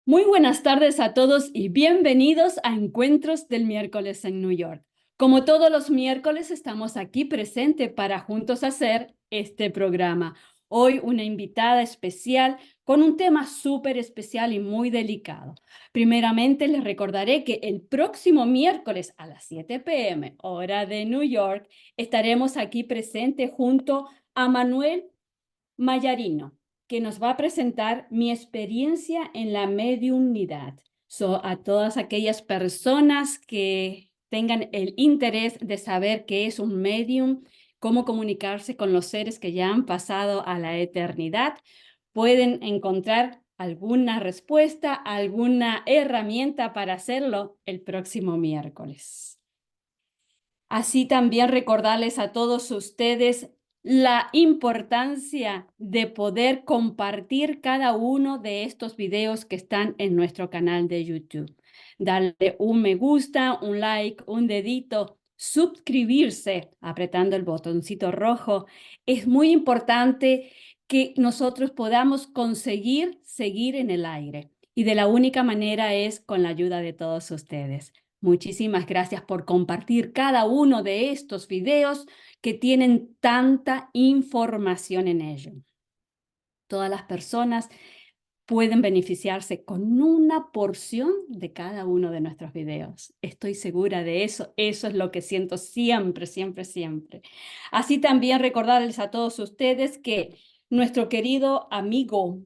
Muy buenas tardes a todos y bienvenidos a Encuentros del Miércoles en New York. Como todos los miércoles, estamos aquí presentes para juntos hacer este programa. Hoy una invitada especial con un tema súper especial y muy delicado. Primeramente, les recordaré que el próximo miércoles a las 7 p.m., hora de New York, estaremos aquí presentes junto a Manuel Mayarino, que nos va a presentar mi experiencia en la mediunidad. A todas aquellas personas que tengan el interés de saber qué es un medium, cómo comunicarse con los seres que ya han pasado a la eternidad, pueden encontrar alguna respuesta, alguna herramienta para hacerlo el próximo miércoles. Así también recordarles a todos ustedes la importancia de poder compartir cada uno de estos videos que están en nuestro canal de YouTube. Darle un me gusta, un like, un dedito, suscribirse apretando el botoncito rojo. Es muy importante que nosotros podamos conseguir seguir en el aire. Y de la única manera es con la ayuda de todos ustedes. Muchísimas gracias por compartir cada uno de estos videos que tienen tanta información en ellos. Todas las personas pueden beneficiarse con una porción de cada uno de nuestros videos. Estoy segura de eso. Eso es lo que siento siempre, siempre, siempre. Así también recordarles a todos ustedes que nuestro querido amigo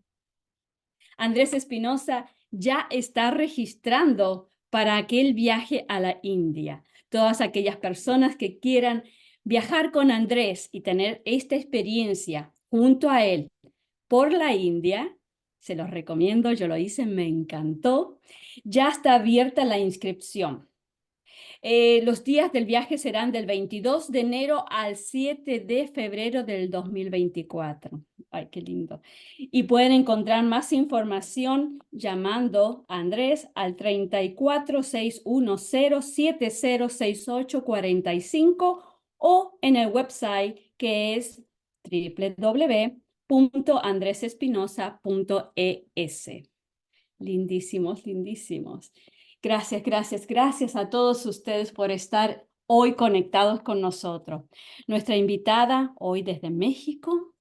Andrés Espinosa ya está registrando para aquel viaje a la India. Todas aquellas personas que quieran viajar con Andrés y tener esta experiencia junto a él por la India, se los recomiendo, yo lo hice, me encantó. Ya está abierta la inscripción. Los días del viaje serán del 22 de enero al 7 de febrero del 2024. Ay, qué lindo. Y pueden encontrar más información llamando a Andrés al 34-610-7068-45 o en el website que es www.andresespinosa.es. Lindísimos, lindísimos. Gracias, gracias, gracias a todos ustedes por estar hoy conectados con nosotros. Nuestra invitada hoy desde México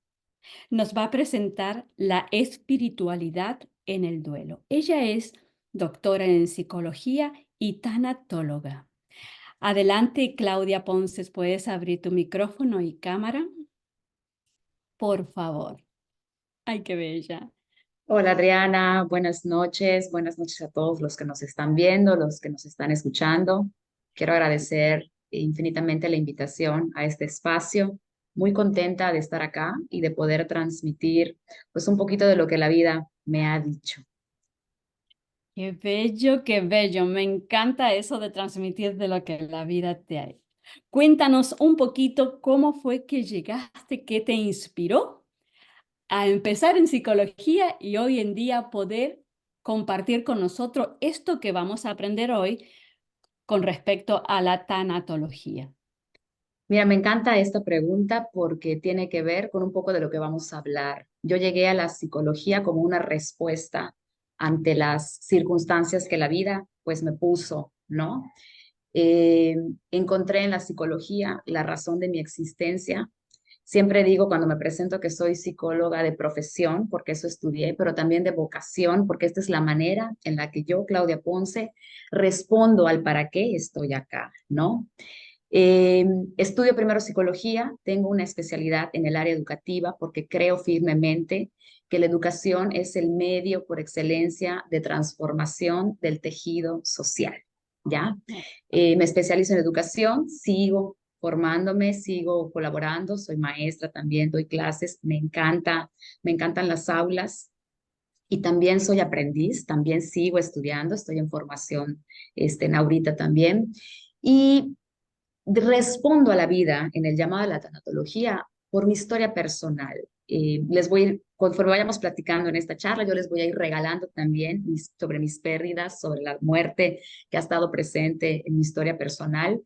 nos va a presentar la espiritualidad en el duelo. Ella es doctora en psicología y tanatóloga. Adelante, Claudia Ponces, ¿puedes abrir tu micrófono y cámara? Por favor. Ay, qué bella. Hola Adriana, buenas noches a todos los que nos están viendo, los que nos están escuchando. Quiero agradecer infinitamente la invitación a este espacio. Muy contenta de estar acá y de poder transmitir pues un poquito de lo que la vida me ha dicho. Qué bello, qué bello. Me encanta eso de transmitir de lo que la vida te ha hecho. Cuéntanos un poquito cómo fue que llegaste, qué te inspiró a empezar en psicología y hoy en día poder compartir con nosotros esto que vamos a aprender hoy con respecto a la tanatología. Mira, me encanta esta pregunta porque tiene que ver con un poco de lo que vamos a hablar. Yo llegué a la psicología como una respuesta ante las circunstancias que la vida pues me puso, ¿no? Eh, Encontré en la psicología la razón de mi existencia. Siempre digo cuando me presento que soy psicóloga de profesión, porque eso estudié, pero también de vocación, porque esta es la manera en la que yo, Claudia Ponce, respondo al para qué estoy acá, ¿no? Eh, Estudio primero psicología, tengo una especialidad en el área educativa porque creo firmemente que la educación es el medio por excelencia de transformación del tejido social, ¿ya? Me especializo en educación, sigo formándome, sigo colaborando, soy maestra también, doy clases, me encantan las aulas y también soy aprendiz, también sigo estudiando, estoy en formación en ahorita también. Y respondo a la vida en el llamado de la tanatología por mi historia personal. Les voy a ir, conforme vayamos platicando en esta charla, yo les voy a ir regalando también sobre mis pérdidas, sobre la muerte que ha estado presente en mi historia personal.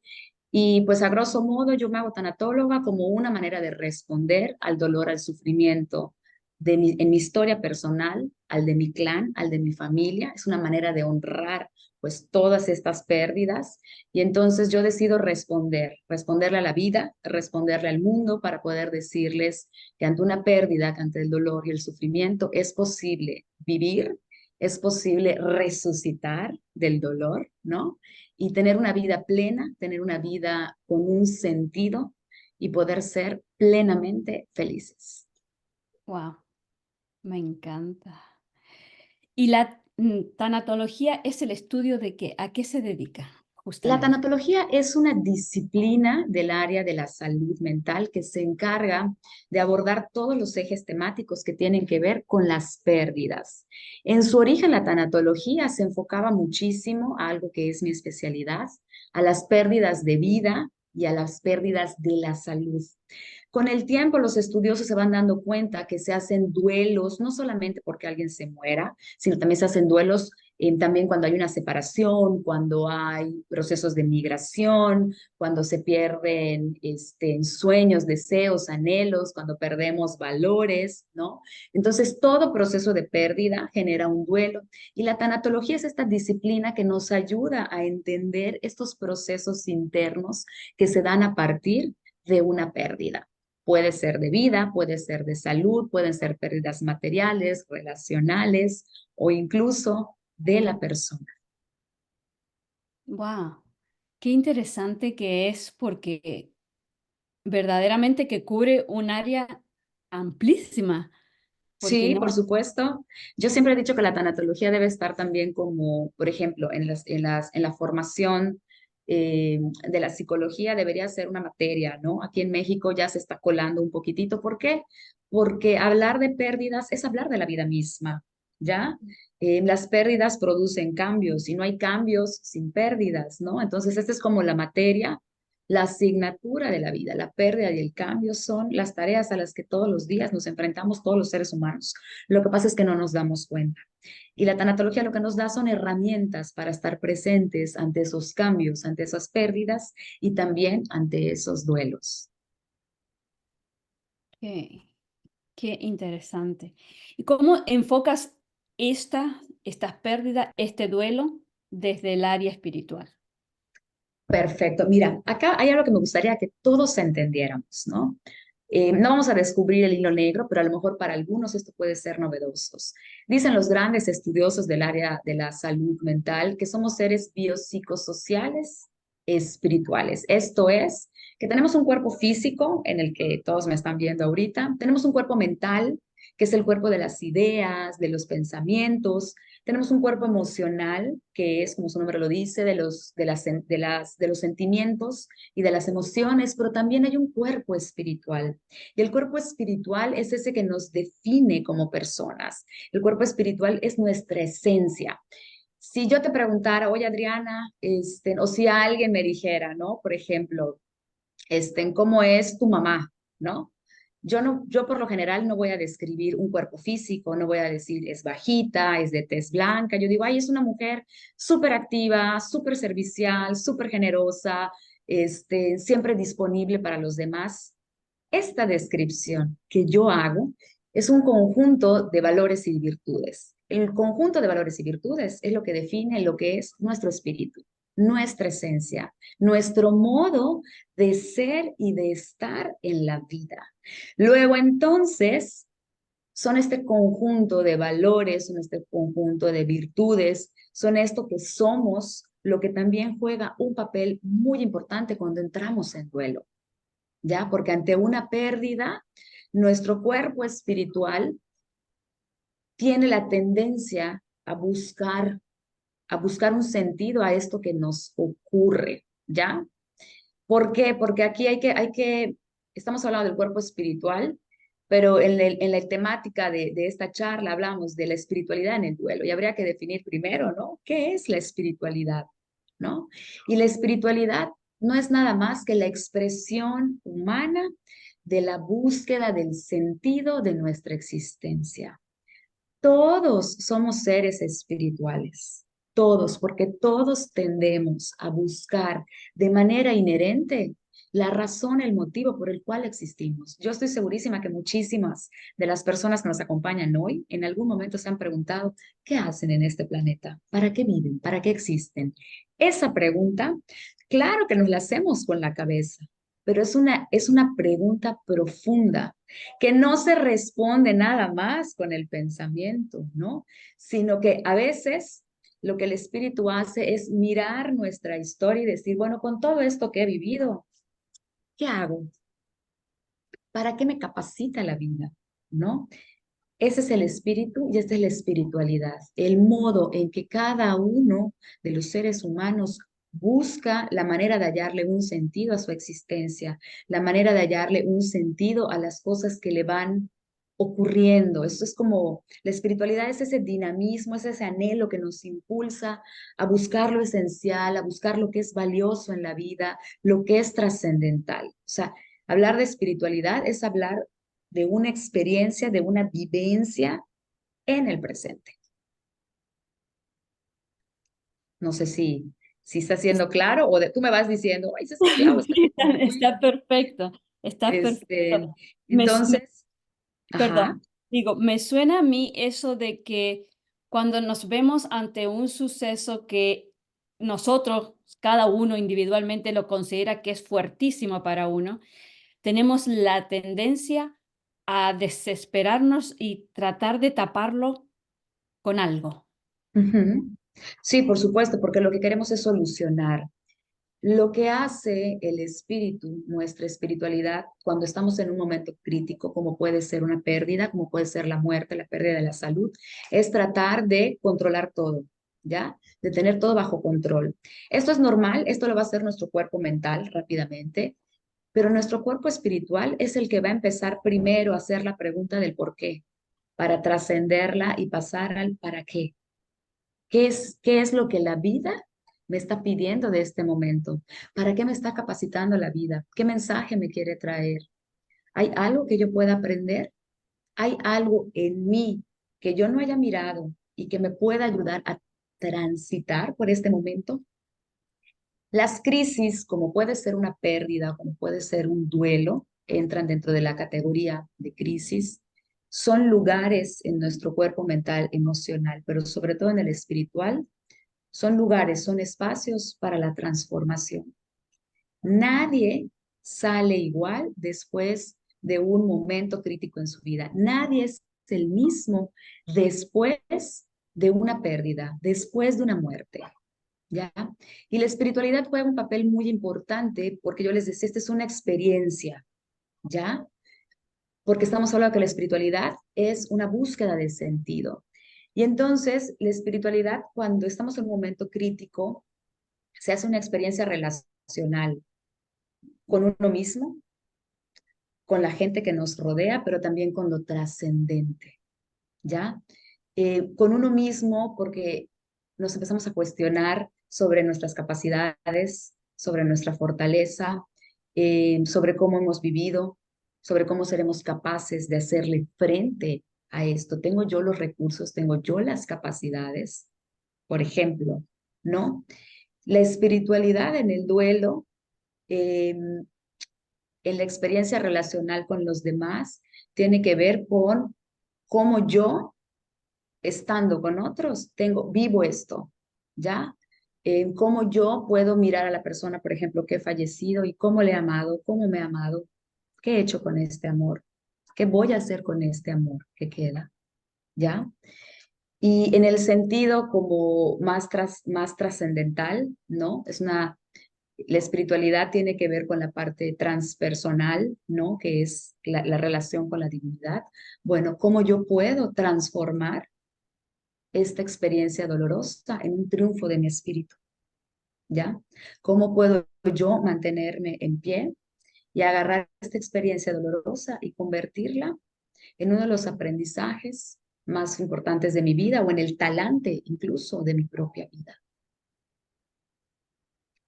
Y pues a grosso modo yo me hago tanatóloga como una manera de responder al dolor, al sufrimiento en mi historia personal, al de mi clan, al de mi familia. Es una manera de honrar pues todas estas pérdidas y entonces yo decido responderle a la vida, responderle al mundo para poder decirles que ante una pérdida, que ante el dolor y el sufrimiento es posible vivir, es posible resucitar del dolor, ¿no? Y tener una vida plena, tener una vida con un sentido y poder ser plenamente felices. Wow, me encanta. ¿Y la tanatología es el estudio de qué? ¿A qué se dedica La justamente? tanatología es una disciplina del área de la salud mental que se encarga de abordar todos los ejes temáticos que tienen que ver con las pérdidas. En su origen, la tanatología se enfocaba muchísimo a algo que es mi especialidad, a las pérdidas de vida y a las pérdidas de la salud. Con el tiempo, los estudiosos se van dando cuenta que se hacen duelos, no solamente porque alguien se muera, sino también se hacen duelos también cuando hay una separación, cuando hay procesos de migración, cuando se pierden sueños, deseos, anhelos, cuando perdemos valores, ¿no? Entonces, todo proceso de pérdida genera un duelo. Y la tanatología es esta disciplina que nos ayuda a entender estos procesos internos que se dan a partir de una pérdida. Puede ser de vida, puede ser de salud, pueden ser pérdidas materiales, relacionales o incluso de la persona. Wow, qué interesante que es porque verdaderamente que cubre un área amplísima, porque Sí, no, por supuesto. Yo siempre he dicho que la tanatología debe estar también como, por ejemplo, en la formación de la psicología debería ser una materia, ¿no? Aquí en México ya se está colando un poquitito. ¿Por qué? Porque hablar de pérdidas es hablar de la vida misma, ¿ya? Las pérdidas producen cambios y no hay cambios sin pérdidas, ¿no? Entonces, esta es como la materia, la asignatura de la vida. La pérdida y el cambio son las tareas a las que todos los días nos enfrentamos todos los seres humanos. Lo que pasa es que no nos damos cuenta. Y la tanatología lo que nos da son herramientas para estar presentes ante esos cambios, ante esas pérdidas y también ante esos duelos. qué, qué interesante. ¿Y cómo enfocas estas pérdidas, este duelo desde el área espiritual? Perfecto. Mira, acá hay algo que me gustaría que todos entendiéramos, ¿no? No vamos a descubrir el hilo negro, pero a lo mejor para algunos esto puede ser novedoso. Dicen los grandes estudiosos del área de la salud mental que somos seres biopsicosociales espirituales. Esto es, que tenemos un cuerpo físico en el que todos me están viendo ahorita, tenemos un cuerpo mental, que es el cuerpo de las ideas, de los pensamientos, tenemos un cuerpo emocional, que es, como su nombre lo dice, de los sentimientos y de las emociones, pero también hay un cuerpo espiritual. Y el cuerpo espiritual es ese que nos define como personas. El cuerpo espiritual es nuestra esencia. Si yo te preguntara, oye Adriana, o si alguien me dijera, ¿no? Por ejemplo, ¿cómo es tu mamá? ¿No? Yo por lo general no voy a describir un cuerpo físico, no voy a decir es bajita, es de tez blanca. Yo digo, ay, es una mujer súper activa, súper servicial, súper generosa, siempre disponible para los demás. Esta descripción que yo hago es un conjunto de valores y virtudes. El conjunto de valores y virtudes es lo que define lo que es nuestro espíritu, nuestra esencia, nuestro modo de ser y de estar en la vida. Luego entonces son este conjunto de valores, son este conjunto de virtudes, son esto que somos, lo que también juega un papel muy importante cuando entramos en duelo. ¿Ya? Porque ante una pérdida, nuestro cuerpo espiritual tiene la tendencia a buscar un sentido a esto que nos ocurre, ¿ya? ¿Por qué? Porque aquí estamos hablando del cuerpo espiritual, pero en la temática de esta charla hablamos de la espiritualidad en el duelo y habría que definir primero, ¿no? ¿Qué es la espiritualidad? ¿No? Y la espiritualidad no es nada más que la expresión humana de la búsqueda del sentido de nuestra existencia. Todos somos seres espirituales, todos, porque todos tendemos a buscar de manera inherente la razón, el motivo por el cual existimos. Yo estoy segurísima que muchísimas de las personas que nos acompañan hoy en algún momento se han preguntado, ¿qué hacen en este planeta? ¿Para qué viven? ¿Para qué existen? Esa pregunta, claro que nos la hacemos con la cabeza, pero es una pregunta profunda que no se responde nada más con el pensamiento, ¿no? Sino que a veces lo que el espíritu hace es mirar nuestra historia y decir, bueno, con todo esto que he vivido, ¿qué hago? ¿Para qué me capacita la vida? ¿No? Ese es el espíritu y esta es la espiritualidad, el modo en que cada uno de los seres humanos busca la manera de hallarle un sentido a su existencia, la manera de hallarle un sentido a las cosas que le van ocurriendo. Eso es como, la espiritualidad es ese dinamismo, es ese anhelo que nos impulsa a buscar lo esencial, a buscar lo que es valioso en la vida, lo que es trascendental. O sea, hablar de espiritualidad es hablar de una experiencia, de una vivencia en el presente. No sé si está siendo claro o tú me vas diciendo, ay, Ceci, Clau, está Sí, como está muy, perfecto, está este, perfecto. entonces, Perdón, ajá, digo, me suena a mí eso de que cuando nos vemos ante un suceso que nosotros, cada uno individualmente lo considera que es fuertísimo para uno, tenemos la tendencia a desesperarnos y tratar de taparlo con algo. ujú. Sí, por supuesto, porque lo que queremos es solucionar. Lo que hace el espíritu, nuestra espiritualidad, cuando estamos en un momento crítico, como puede ser una pérdida, como puede ser la muerte, la pérdida de la salud, es tratar de controlar todo, ¿ya? De tener todo bajo control. Esto es normal, esto lo va a hacer nuestro cuerpo mental rápidamente, pero nuestro cuerpo espiritual es el que va a empezar primero a hacer la pregunta del por qué, para trascenderla y pasar al para qué. Qué es lo que la vida me está pidiendo de este momento? ¿Para qué me está capacitando la vida? ¿Qué mensaje me quiere traer? ¿Hay algo que yo pueda aprender? ¿Hay algo en mí que yo no haya mirado y que me pueda ayudar a transitar por este momento? Las crisis, como puede ser una pérdida, como puede ser un duelo, entran dentro de la categoría de crisis. Son lugares en nuestro cuerpo mental, emocional, pero sobre todo en el espiritual, son lugares, son espacios para la transformación. Nadie sale igual después de un momento crítico en su vida. Nadie es el mismo después de una pérdida, después de una muerte. ¿Ya? Y la espiritualidad juega un papel muy importante porque yo les decía, esta es una experiencia, ¿ya? Porque estamos hablando que la espiritualidad es una búsqueda de sentido. Y entonces, la espiritualidad, cuando estamos en un momento crítico, se hace una experiencia relacional con uno mismo, con la gente que nos rodea, pero también con lo trascendente, ¿ya? Con uno mismo, porque nos empezamos a cuestionar sobre nuestras capacidades, sobre nuestra fortaleza, sobre cómo hemos vivido, sobre cómo seremos capaces de hacerle frente a esto. ¿Tengo yo los recursos? ¿Tengo yo las capacidades? Por ejemplo, ¿no? La espiritualidad en el duelo, eh, en la experiencia relacional con los demás, tiene que ver con cómo yo, estando con otros, vivo esto, ¿ya? Cómo yo puedo mirar a la persona, por ejemplo, que he fallecido y cómo le he amado, cómo me ha amado, qué he hecho con este amor, qué voy a hacer con este amor que queda, ¿ya? Y en el sentido como más trascendental, ¿no? La espiritualidad tiene que ver con la parte transpersonal, ¿no? Que es la relación con la divinidad. Bueno, ¿cómo yo puedo transformar esta experiencia dolorosa en un triunfo de mi espíritu? ¿Ya? ¿Cómo puedo yo mantenerme en pie y agarrar esta experiencia dolorosa y convertirla en uno de los aprendizajes más importantes de mi vida o en el talante incluso de mi propia vida?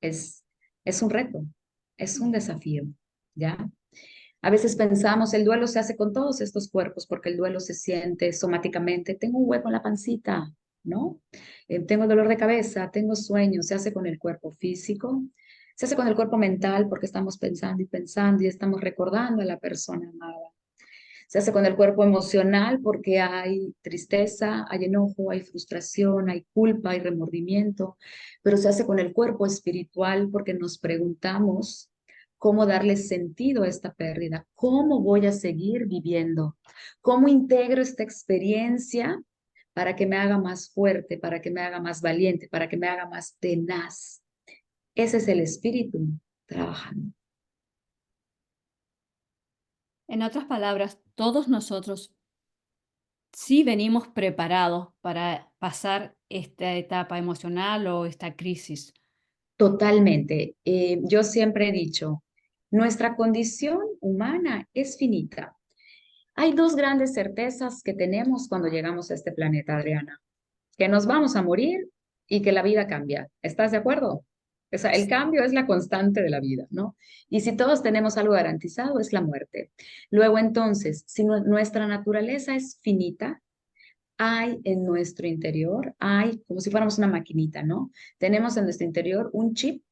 Es, es un reto, es un desafío, ¿ya? A veces pensamos, el duelo se hace con todos estos cuerpos porque el duelo se siente somáticamente. Tengo un hueco en la pancita, ¿no? Tengo dolor de cabeza, tengo sueño, se hace con el cuerpo físico, Se hace con el cuerpo mental porque estamos pensando y estamos recordando a la persona amada. Se hace con el cuerpo emocional porque hay tristeza, hay enojo, hay frustración, hay culpa, hay remordimiento, pero se hace con el cuerpo espiritual porque nos preguntamos cómo darle sentido a esta pérdida, cómo voy a seguir viviendo, cómo integro esta experiencia para que me haga más fuerte, para que me haga más valiente, para que me haga más tenaz. Ese es el espíritu trabajando. En otras palabras, todos nosotros sí venimos preparados para pasar esta etapa emocional o esta crisis. Totalmente. Yo siempre he dicho, nuestra condición humana es finita. Hay dos grandes certezas que tenemos cuando llegamos a este planeta, Adriana, que nos vamos a morir y que la vida cambia. ¿Estás de acuerdo? O sea, el cambio es la constante de la vida, ¿no? Y si todos tenemos algo garantizado, es la muerte. Luego, entonces, si nuestra naturaleza es finita, hay en nuestro interior, hay como si fuéramos una maquinita, ¿no? Tenemos en nuestro interior un chip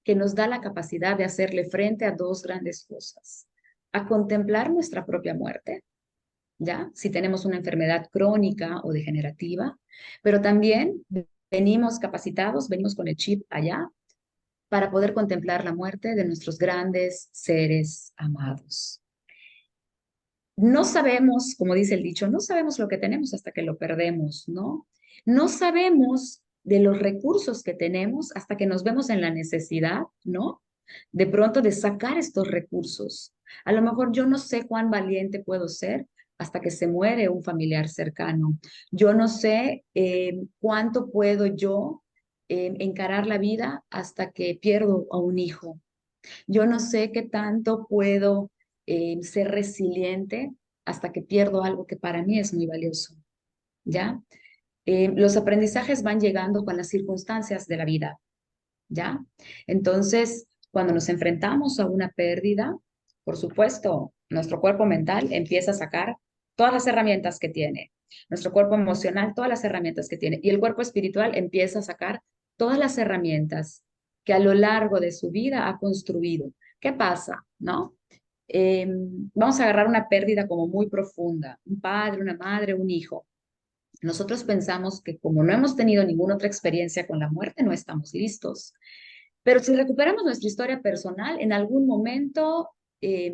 que nos da la capacidad de hacerle frente a dos grandes cosas. A contemplar nuestra propia muerte, ¿ya? Si tenemos una enfermedad crónica o degenerativa, pero también venimos capacitados, venimos con el chip allá para poder contemplar la muerte de nuestros grandes seres amados. No sabemos, como dice el dicho, no sabemos lo que tenemos hasta que lo perdemos, ¿no? No sabemos de los recursos que tenemos hasta que nos vemos en la necesidad, ¿no? De pronto de sacar estos recursos. A lo mejor yo no sé cuán valiente puedo ser hasta que se muere un familiar cercano. Yo no sé cuánto puedo yo encarar la vida hasta que pierdo a un hijo. Yo no sé qué tanto puedo ser resiliente hasta que pierdo algo que para mí es muy valioso, ¿ya? Los aprendizajes van llegando con las circunstancias de la vida, ¿ya? Entonces, cuando nos enfrentamos a una pérdida, por supuesto, nuestro cuerpo mental empieza a sacar todas las herramientas que tiene, nuestro cuerpo emocional, todas las herramientas que tiene, y el cuerpo espiritual empieza a sacar todas las herramientas que a lo largo de su vida ha construido. ¿Qué pasa? ¿No? Eh, Vamos a agarrar una pérdida como muy profunda, un padre, una madre, un hijo. Nosotros pensamos que como no hemos tenido ninguna otra experiencia con la muerte, no estamos listos. Pero si recuperamos nuestra historia personal, en algún momento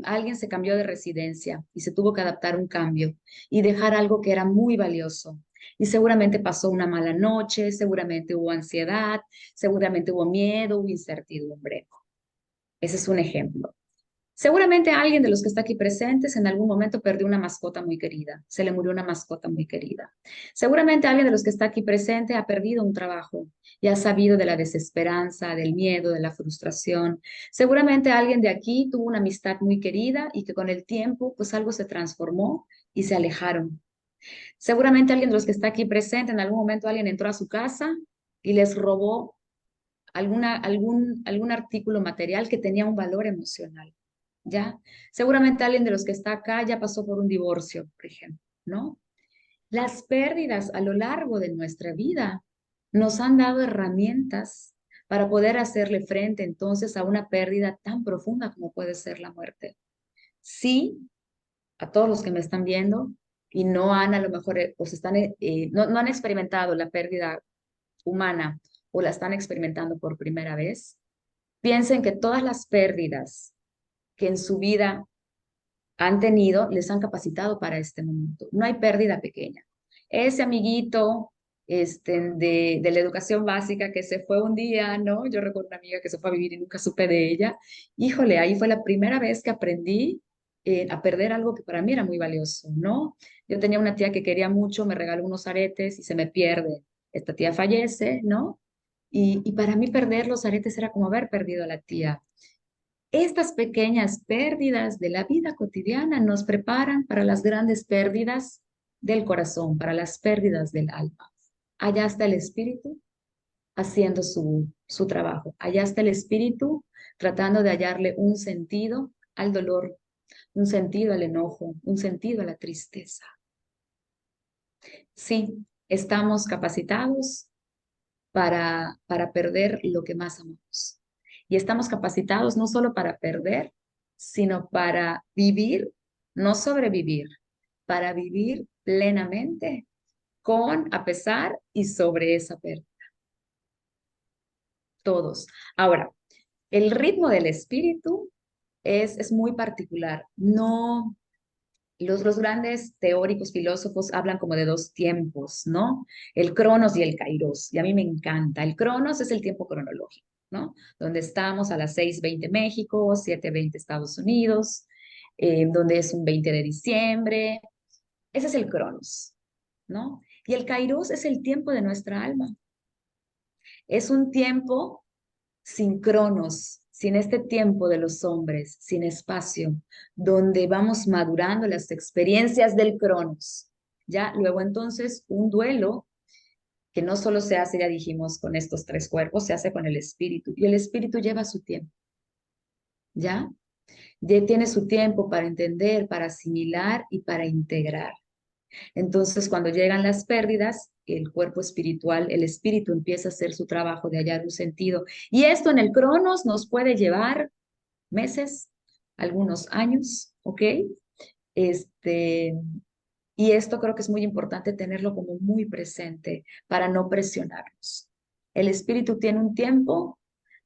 alguien se cambió de residencia y se tuvo que adaptar a un cambio y dejar algo que era muy valioso. Y seguramente pasó una mala noche, seguramente hubo ansiedad, seguramente hubo miedo, hubo incertidumbre. Ese es un ejemplo. Seguramente alguien de los que está aquí presentes en algún momento perdió una mascota muy querida, se le murió una mascota muy querida. Seguramente alguien de los que está aquí presente ha perdido un trabajo y ha sabido de la desesperanza, del miedo, de la frustración. Seguramente alguien de aquí tuvo una amistad muy querida y que con el tiempo pues algo se transformó y se alejaron. Seguramente alguien de los que está aquí presente en algún momento alguien entró a su casa y les robó algún artículo material que tenía un valor emocional. ¿Ya? Seguramente alguien de los que está acá ya pasó por un divorcio, por ejemplo, ¿no? Las pérdidas a lo largo de nuestra vida nos han dado herramientas para poder hacerle frente entonces a una pérdida tan profunda como puede ser la muerte. Sí, a todos los que me están viendo y no han a lo mejor, no han experimentado la pérdida humana o la están experimentando por primera vez, piensen que todas las pérdidas que en su vida han tenido, les han capacitado para este momento. No hay pérdida pequeña. Ese amiguito de la educación básica que se fue un día, ¿no? Yo recuerdo una amiga que se fue a vivir y nunca supe de ella. Híjole, ahí fue la primera vez que aprendí a perder algo que para mí era muy valioso, ¿no? Yo tenía una tía que quería mucho, me regaló unos aretes y se me pierde. Esta tía fallece, ¿no? Y para mí perder los aretes era como haber perdido a la tía. Estas pequeñas pérdidas de la vida cotidiana nos preparan para las grandes pérdidas del corazón, para las pérdidas del alma. Allá está el espíritu haciendo su trabajo. Allá está el espíritu tratando de hallarle un sentido al dolor, un sentido al enojo, un sentido a la tristeza. Sí, estamos capacitados para perder lo que más amamos. y estamos capacitados no solo para perder, sino para vivir, no sobrevivir, para vivir plenamente, con, a pesar y sobre esa pérdida. Todos. Ahora, el ritmo del espíritu es muy particular. No, los grandes teóricos, filósofos hablan como de dos tiempos, ¿no? El Cronos y el Kairos. Y a mí me encanta. El Cronos es el tiempo cronológico, ¿no? Donde estamos a las 6:20 México, 7:20 Estados Unidos, donde es un 20 de diciembre. Ese es el Cronos, ¿no? Y el Kairos es el tiempo de nuestra alma. Es un tiempo sin cronos, sin este tiempo de los hombres, sin espacio, donde vamos madurando las experiencias del cronos. Ya, luego entonces un duelo que no solo se hace, ya dijimos, con estos tres cuerpos, se hace con el espíritu, y el espíritu lleva su tiempo, ¿ya? Ya tiene su tiempo para entender, para asimilar y para integrar. Entonces, cuando llegan las pérdidas, el cuerpo espiritual, el espíritu empieza a hacer su trabajo de hallar un sentido. Y esto en el Cronos nos puede llevar meses, algunos años, ¿ok? Este, y esto creo que es muy importante tenerlo como muy presente para no presionarnos. El espíritu tiene un tiempo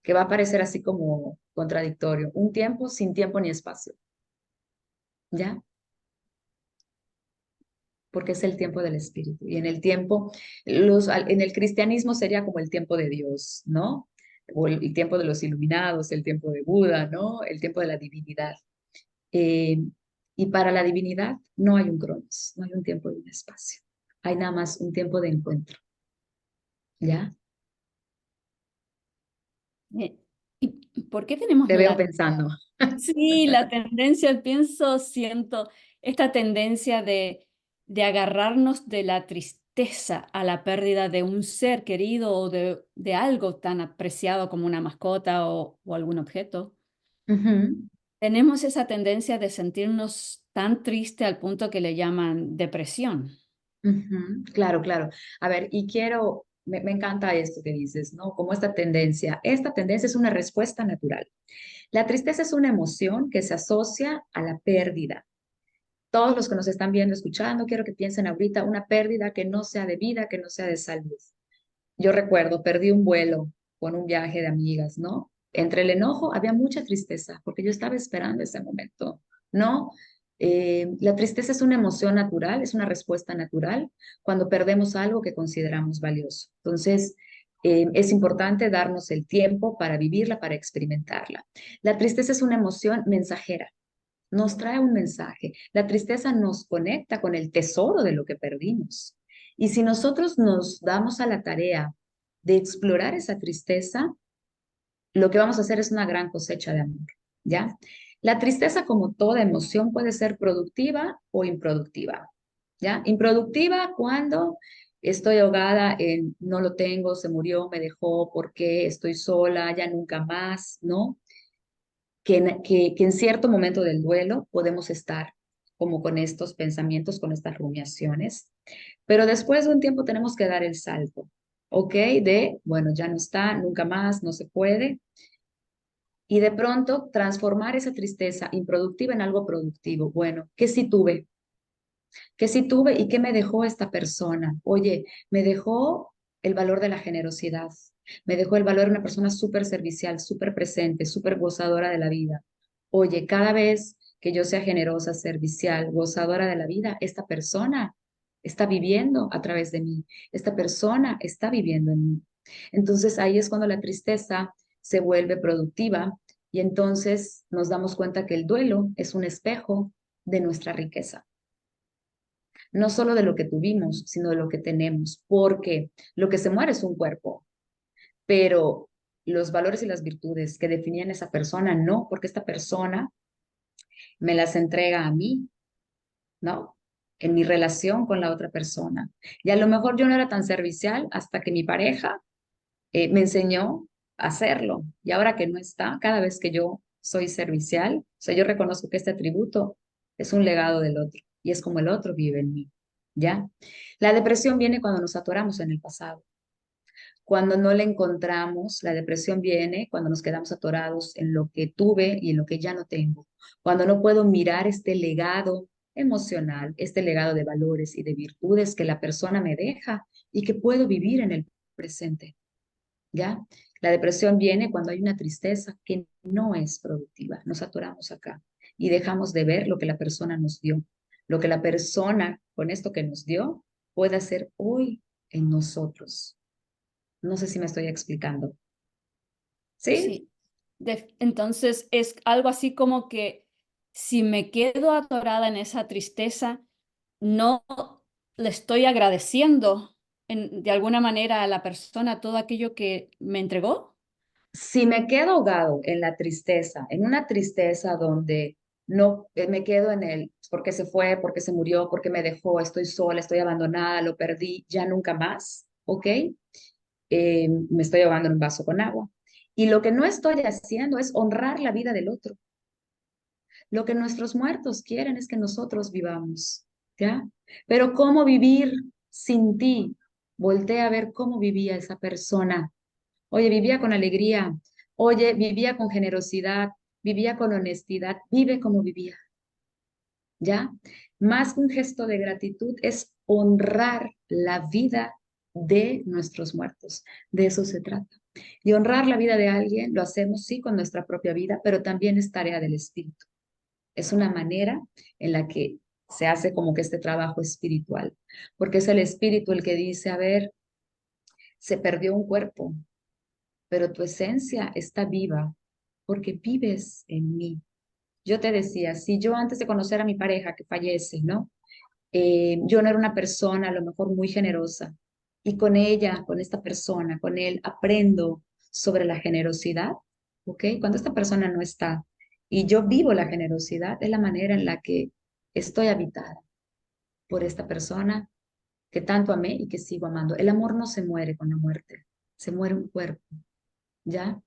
que va a parecer así como contradictorio, un tiempo sin tiempo ni espacio, ¿ya? Porque es el tiempo del espíritu. Y en el tiempo, en el cristianismo sería como el tiempo de Dios, ¿no? O el tiempo de los iluminados, el tiempo de Buda, ¿no? El tiempo de la divinidad. Eh, y para la divinidad no hay un cronos, no hay un tiempo y un espacio. Hay nada más un tiempo de encuentro, ¿ya? Eh, ¿Y por qué tenemos Te veo pensando. sí, la tendencia, pienso, siento, esta tendencia de agarrarnos de la tristeza a la pérdida de un ser querido o de algo tan apreciado como una mascota o algún objeto? Ujú, Tenemos esa tendencia de sentirnos tan triste al punto que le llaman depresión. ujú, claro, claro. A ver, y quiero, me encanta esto que dices, ¿no? Como esta tendencia es una respuesta natural. La tristeza es una emoción que se asocia a la pérdida. Todos los que nos están viendo, escuchando, quiero que piensen ahorita una pérdida que no sea de vida, que no sea de salud. Yo recuerdo, perdí un vuelo con un viaje de amigas, ¿no? Entre el enojo había mucha tristeza porque yo estaba esperando ese momento, ¿no? La tristeza es una emoción natural, es una respuesta natural cuando perdemos algo que consideramos valioso. Entonces, es importante darnos el tiempo para vivirla, para experimentarla. La tristeza es una emoción mensajera, nos trae un mensaje. La tristeza nos conecta con el tesoro de lo que perdimos. Y si nosotros nos damos a la tarea de explorar esa tristeza, lo que vamos a hacer es una gran cosecha de amor, ¿ya? La tristeza, como toda emoción, puede ser productiva o improductiva, ¿ya? Improductiva cuando estoy ahogada en no lo tengo, se murió, me dejó, ¿por qué? Estoy sola, ya nunca más, ¿no? Que en cierto momento del duelo podemos estar como con estos pensamientos, con estas rumiaciones, pero después de un tiempo tenemos que dar el salto, ¿ok? De, bueno, ya no está, nunca más, no se puede, y de pronto transformar esa tristeza improductiva en algo productivo. Bueno, ¿qué sí tuve? ¿Qué sí tuve y qué me dejó esta persona? Oye, me dejó el valor de la generosidad, me dejó el valor de una persona súper servicial, súper presente, súper gozadora de la vida. Oye, cada vez que yo sea generosa, servicial, gozadora de la vida, esta persona está viviendo a través de mí, esta persona está viviendo en mí. Entonces ahí es cuando la tristeza se vuelve productiva y entonces nos damos cuenta que el duelo es un espejo de nuestra riqueza, no solo de lo que tuvimos, sino de lo que tenemos, porque lo que se muere es un cuerpo, pero los valores y las virtudes que definían esa persona, no, porque esta persona me las entrega a mí, ¿no? En mi relación con la otra persona. Y a lo mejor yo no era tan servicial hasta que mi pareja me enseñó a hacerlo. Y ahora que no está, cada vez que yo soy servicial, o sea, yo reconozco que este atributo es un legado del otro y es como el otro vive en mí, ¿ya? La depresión viene cuando nos atoramos en el pasado, Cuando no le encontramos, la depresión viene cuando nos quedamos atorados en lo que tuve y en lo que ya no tengo. Cuando no puedo mirar este legado emocional, este legado de valores y de virtudes que la persona me deja y que puedo vivir en el presente. ¿Ya? La depresión viene cuando hay una tristeza que no es productiva. Nos atoramos acá y dejamos de ver lo que la persona nos dio, lo que la persona con esto que nos dio puede hacer hoy en nosotros. No sé si me estoy explicando. ¿Sí? Sí. Entonces es algo así como que si me quedo atorada en esa tristeza, no le estoy agradeciendo de alguna manera a la persona todo aquello que me entregó. Si me quedo ahogado en la tristeza, en una tristeza donde no me quedo en el porque se fue, porque se murió, porque me dejó, estoy sola, estoy abandonada, lo perdí, ya nunca más, ¿ok? Me estoy ahogando en un vaso con agua. Y lo que no estoy haciendo es honrar la vida del otro. Lo que nuestros muertos quieren es que nosotros vivamos, ¿ya? Pero ¿cómo vivir sin ti? Voltea a ver cómo vivía esa persona. Oye, vivía con alegría. Oye, vivía con generosidad. Vivía con honestidad. Vive como vivía, ¿ya? Más que un gesto de gratitud es honrar la vida de nuestros muertos. De eso se trata. Y honrar la vida de alguien lo hacemos, sí, con nuestra propia vida, pero también es tarea del espíritu. Es una manera en la que se hace como que este trabajo espiritual, porque es el espíritu el que dice, a ver, se perdió un cuerpo, pero tu esencia está viva porque vives en mí. Yo te decía, si yo antes de conocer a mi pareja que fallece, ¿no? Yo no era una persona a lo mejor muy generosa y con ella, con esta persona, con él, aprendo sobre la generosidad, ¿ok? Cuando esta persona no está y yo vivo la generosidad, es la manera en la que estoy habitada por esta persona que tanto amé y que sigo amando. El amor no se muere con la muerte, se muere un cuerpo, ¿ya?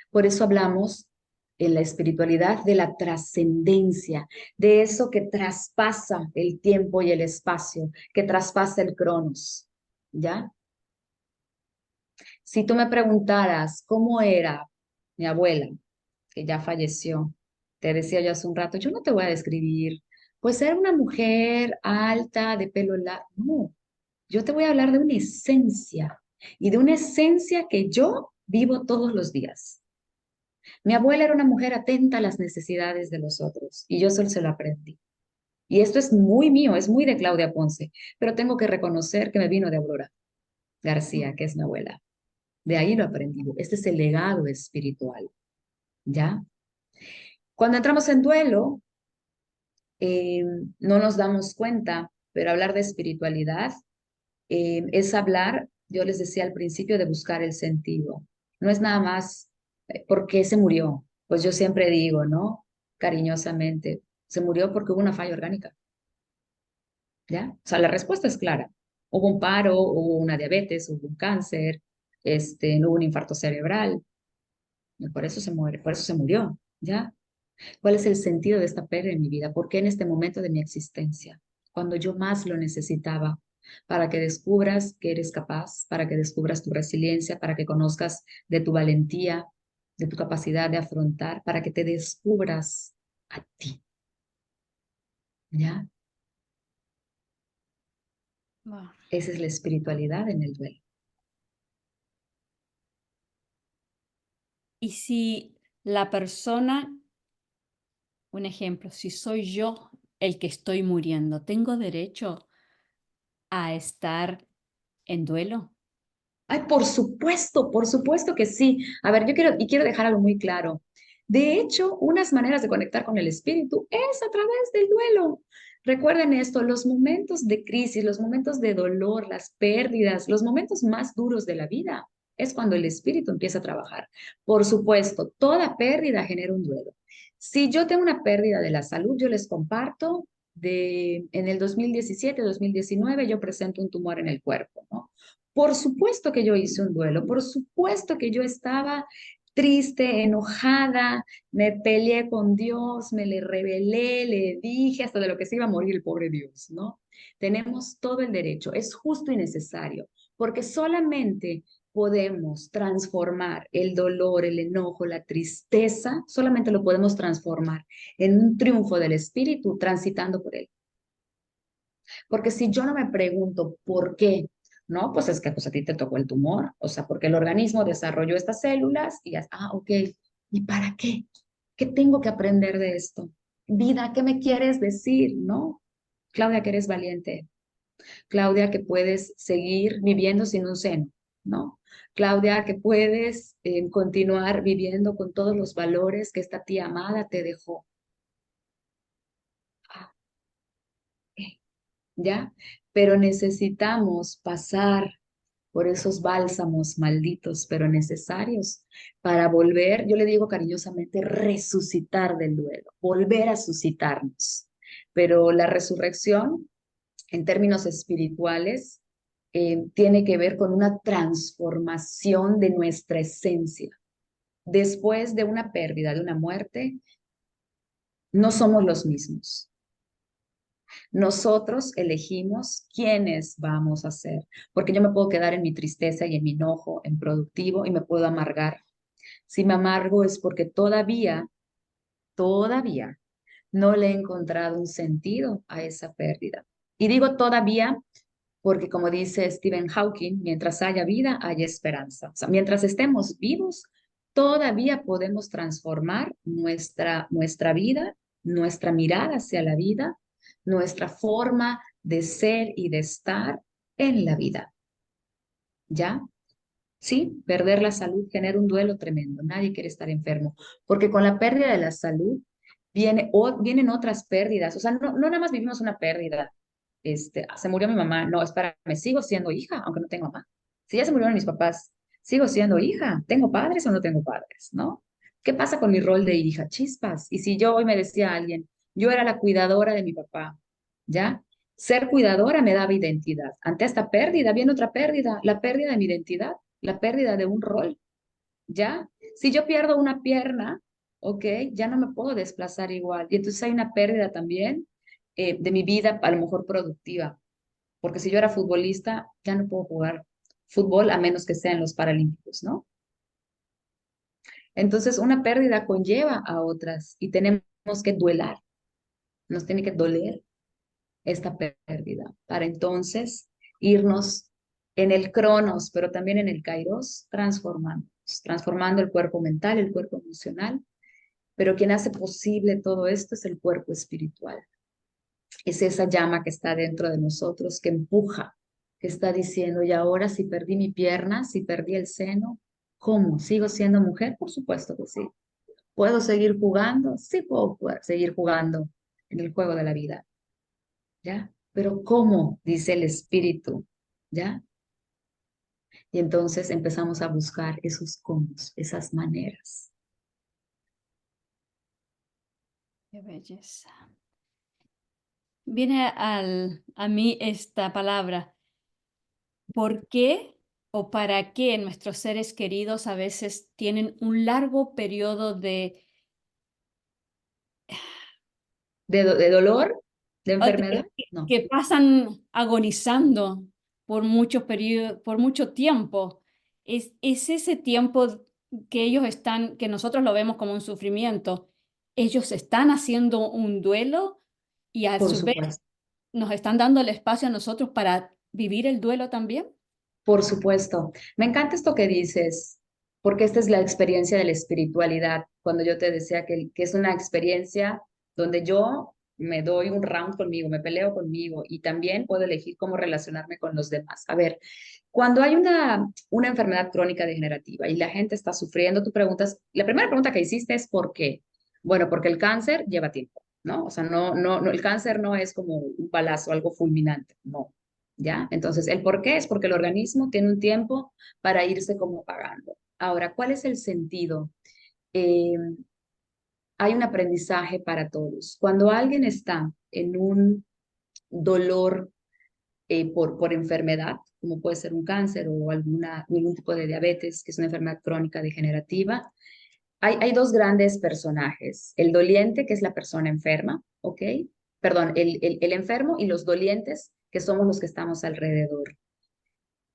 Por eso hablamos en la espiritualidad de la trascendencia, de eso que traspasa el tiempo y el espacio, que traspasa el cronos, ¿ya? Si tú me preguntaras cómo era mi abuela, que ya falleció, te decía yo hace un rato, yo no te voy a describir, pues era una mujer alta, de pelo largo, no, yo te voy a hablar de una esencia y de una esencia que yo vivo todos los días. Mi abuela era una mujer atenta a las necesidades de los otros y yo solo se lo aprendí. Y esto es muy mío, es muy de Claudia Ponce, pero tengo que reconocer que me vino de Aurora García, que es mi abuela. De ahí lo aprendí. Este es el legado espiritual, ¿ya? Cuando entramos en duelo, eh, no nos damos cuenta, pero hablar de espiritualidad es hablar, yo les decía al principio, de buscar el sentido. No es nada más por qué se murió. Pues yo siempre digo, ¿no? Cariñosamente, se murió porque hubo una falla orgánica, ¿ya? O sea, la respuesta es clara. Hubo un paro, hubo una diabetes, hubo un cáncer, hubo un infarto cerebral, y por eso se muere, por eso se murió, ¿ya? ¿Cuál es el sentido de esta pérdida en mi vida? ¿Por qué en este momento de mi existencia? Cuando yo más lo necesitaba, para que descubras que eres capaz, para que descubras tu resiliencia, para que conozcas de tu valentía, de tu capacidad de afrontar, para que te descubras a ti, ¿ya? Wow. Esa es la espiritualidad en el duelo. Y si la persona, un ejemplo, si soy yo el que estoy muriendo, ¿tengo derecho a estar en duelo? Ay, por supuesto que sí. A ver, yo quiero dejar algo muy claro. De hecho, unas maneras de conectar con el espíritu es a través del duelo. Recuerden esto, los momentos de crisis, los momentos de dolor, las pérdidas, los momentos más duros de la vida es cuando el espíritu empieza a trabajar. Por supuesto, toda pérdida genera un duelo. Si yo tengo una pérdida de la salud, yo les comparto en el 2017, 2019, yo presento un tumor en el cuerpo, ¿no? Por supuesto que yo hice un duelo, por supuesto que yo estaba triste, enojada, me peleé con Dios, me le rebelé, le dije hasta de lo que se iba a morir el pobre Dios, ¿no? Tenemos todo el derecho, es justo y necesario, porque solamente podemos transformar el dolor, el enojo, la tristeza, solamente lo podemos transformar en un triunfo del espíritu transitando por él. Porque si yo no me pregunto por qué, no, pues es que pues a ti te tocó el tumor, o sea, porque el organismo desarrolló estas células y ya, ok, ¿y para qué? ¿Qué tengo que aprender de esto? Vida, ¿qué me quieres decir? ¿No? Claudia, que eres valiente. Claudia, que puedes seguir viviendo sin un seno, ¿no? Claudia, que puedes continuar viviendo con todos los valores que esta tía amada te dejó. Ah, ¿ya? Pero necesitamos pasar por esos bálsamos malditos, pero necesarios para volver, yo le digo cariñosamente, resucitar del duelo, volver a suscitarnos. Pero la resurrección, en términos espirituales, tiene que ver con una transformación de nuestra esencia. Después de una pérdida, de una muerte, no somos los mismos. Nosotros elegimos quiénes vamos a ser, porque yo me puedo quedar en mi tristeza y en mi enojo, en productivo, y me puedo amargar. Si me amargo es porque todavía no le he encontrado un sentido a esa pérdida. Y digo todavía porque, como dice Stephen Hawking, mientras haya vida, hay esperanza. O sea, mientras estemos vivos, todavía podemos transformar nuestra vida, nuestra mirada hacia la vida, nuestra forma de ser y de estar en la vida. ¿Ya? Sí, perder la salud genera un duelo tremendo. Nadie quiere estar enfermo, porque con la pérdida de la salud vienen otras pérdidas. O sea, no nada más vivimos una pérdida. Se murió mi mamá. No, espérame, sigo siendo hija, aunque no tengo mamá. Si ya se murieron mis papás, sigo siendo hija. ¿Tengo padres o no tengo padres? ¿No? ¿Qué pasa con mi rol de hija? Chispas. Y si yo hoy me decía a alguien, yo era la cuidadora de mi papá, ¿ya? Ser cuidadora me daba identidad. Ante esta pérdida viene otra pérdida, la pérdida de mi identidad, la pérdida de un rol, ¿ya? Si yo pierdo una pierna, ok, ya no me puedo desplazar igual. Y entonces hay una pérdida también de mi vida, a lo mejor productiva, porque si yo era futbolista, ya no puedo jugar fútbol a menos que sea en los Paralímpicos, ¿no? Entonces, una pérdida conlleva a otras y tenemos que duelar, nos tiene que doler esta pérdida para entonces irnos en el cronos, pero también en el kairos, transformando el cuerpo mental, el cuerpo emocional, pero quien hace posible todo esto es el cuerpo espiritual. Es esa llama que está dentro de nosotros, que empuja, que está diciendo, y ahora si perdí mi pierna, si perdí el seno, ¿cómo? ¿Sigo siendo mujer? Por supuesto que sí. ¿Puedo seguir jugando? Sí, puedo seguir jugando en el juego de la vida. ¿Ya? Pero ¿cómo? Dice el espíritu, ¿ya? Y entonces empezamos a buscar esos cómo, esas maneras. Qué belleza. Viene a mí esta palabra. ¿Por qué o para qué nuestros seres queridos a veces tienen un largo periodo ¿De dolor? ¿De o enfermedad? No, que pasan agonizando por mucho periodo, por mucho tiempo? Es ese tiempo que ellos están, que nosotros lo vemos como un sufrimiento. Ellos están haciendo un duelo y a por su vez supuesto. nos están dando el espacio a nosotros para vivir el duelo también. Por supuesto. Me encanta esto que dices, porque esta es la experiencia de la espiritualidad. Cuando yo te decía que es una experiencia donde yo me doy un round conmigo, me peleo conmigo y también puedo elegir cómo relacionarme con los demás. A ver, cuando hay una enfermedad crónica degenerativa y la gente está sufriendo, tú preguntas, la primera pregunta que hiciste es ¿por qué? Bueno, porque el cáncer lleva tiempo, ¿no? O sea, no, el cáncer no es como un balazo, algo fulminante, no. ¿Ya? Entonces, el por qué es porque el organismo tiene un tiempo para irse como pagando. Ahora, ¿cuál es el sentido? Eh, Hay un aprendizaje para todos. Cuando alguien está en un dolor por enfermedad, como puede ser un cáncer o algún tipo de diabetes, que es una enfermedad crónica degenerativa. Hay dos grandes personajes, el doliente, que es la persona enferma, ¿ok? Perdón, el enfermo y los dolientes, que somos los que estamos alrededor.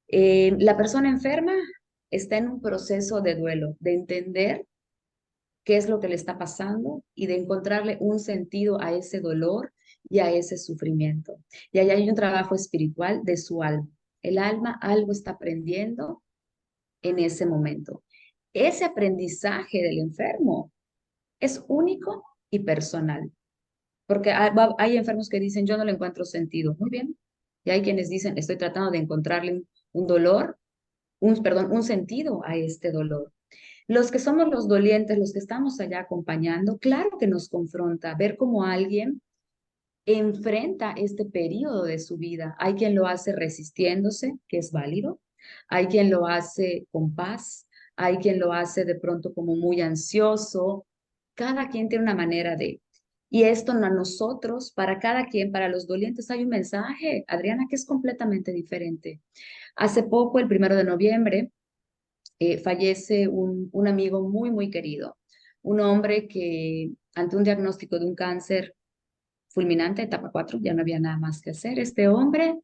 La persona enferma está en un proceso de duelo, de entender qué es lo que le está pasando y de encontrarle un sentido a ese dolor y a ese sufrimiento. Y ahí hay un trabajo espiritual de su alma. El alma algo está aprendiendo en ese momento. Ese aprendizaje del enfermo es único y personal, porque hay enfermos que dicen, yo no le encuentro sentido. Muy bien. Y hay quienes dicen, estoy tratando de encontrarle un dolor, perdón, un sentido a este dolor. Los que somos los dolientes, los que estamos allá acompañando, claro que nos confronta ver cómo alguien enfrenta este periodo de su vida. Hay quien lo hace resistiéndose, que es válido. Hay quien lo hace con paz. Hay quien lo hace de pronto como muy ansioso. Cada quien tiene una manera de... Y esto no a nosotros, para cada quien, para los dolientes hay un mensaje, Adriana, que es completamente diferente. Hace poco, el 1 de noviembre, fallece un amigo muy, muy querido, un hombre que ante un diagnóstico de un cáncer fulminante, etapa 4, ya no había nada más que hacer. Este hombre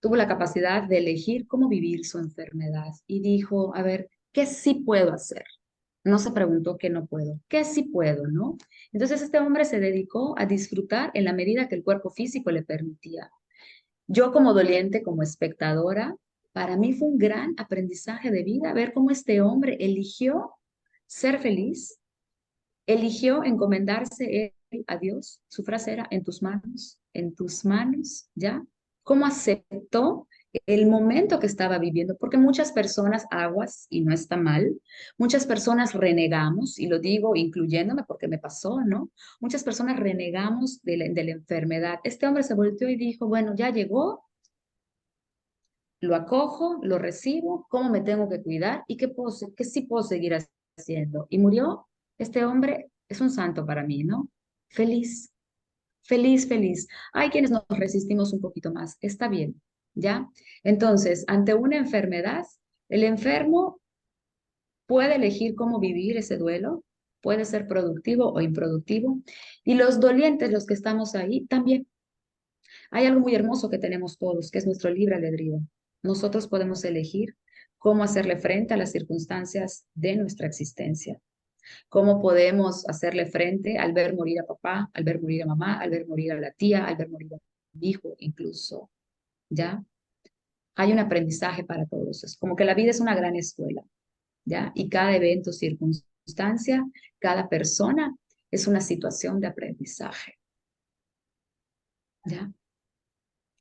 tuvo la capacidad de elegir cómo vivir su enfermedad y dijo, a ver, ¿qué sí puedo hacer? No se preguntó qué no puedo, qué sí puedo, ¿no? Entonces este hombre se dedicó a disfrutar en la medida que el cuerpo físico le permitía. Yo como doliente, como espectadora, para mí fue un gran aprendizaje de vida ver cómo este hombre eligió ser feliz, eligió encomendarse él a Dios. Su frase era, en tus manos, ¿ya? Cómo aceptó el momento que estaba viviendo, porque muchas personas, aguas, y no está mal, muchas personas renegamos, y lo digo incluyéndome porque me pasó, ¿no? Muchas personas renegamos de la enfermedad. Este hombre se volteó y dijo, bueno, ya llegó, lo acojo, lo recibo, cómo me tengo que cuidar y qué sí puedo seguir haciendo. Y murió, este hombre es un santo para mí, ¿no? Feliz, feliz, feliz. Hay quienes nos resistimos un poquito más, está bien, ¿ya? Entonces, ante una enfermedad, el enfermo puede elegir cómo vivir ese duelo, puede ser productivo o improductivo, y los dolientes, los que estamos ahí, también. Hay algo muy hermoso que tenemos todos, que es nuestro libre albedrío. Nosotros podemos elegir cómo hacerle frente a las circunstancias de nuestra existencia, cómo podemos hacerle frente al ver morir a papá, al ver morir a mamá, al ver morir a la tía, al ver morir a mi hijo incluso, ¿ya? Hay un aprendizaje para todos. Es como que la vida es una gran escuela, ¿ya? Y cada evento, circunstancia, cada persona es una situación de aprendizaje, ¿ya?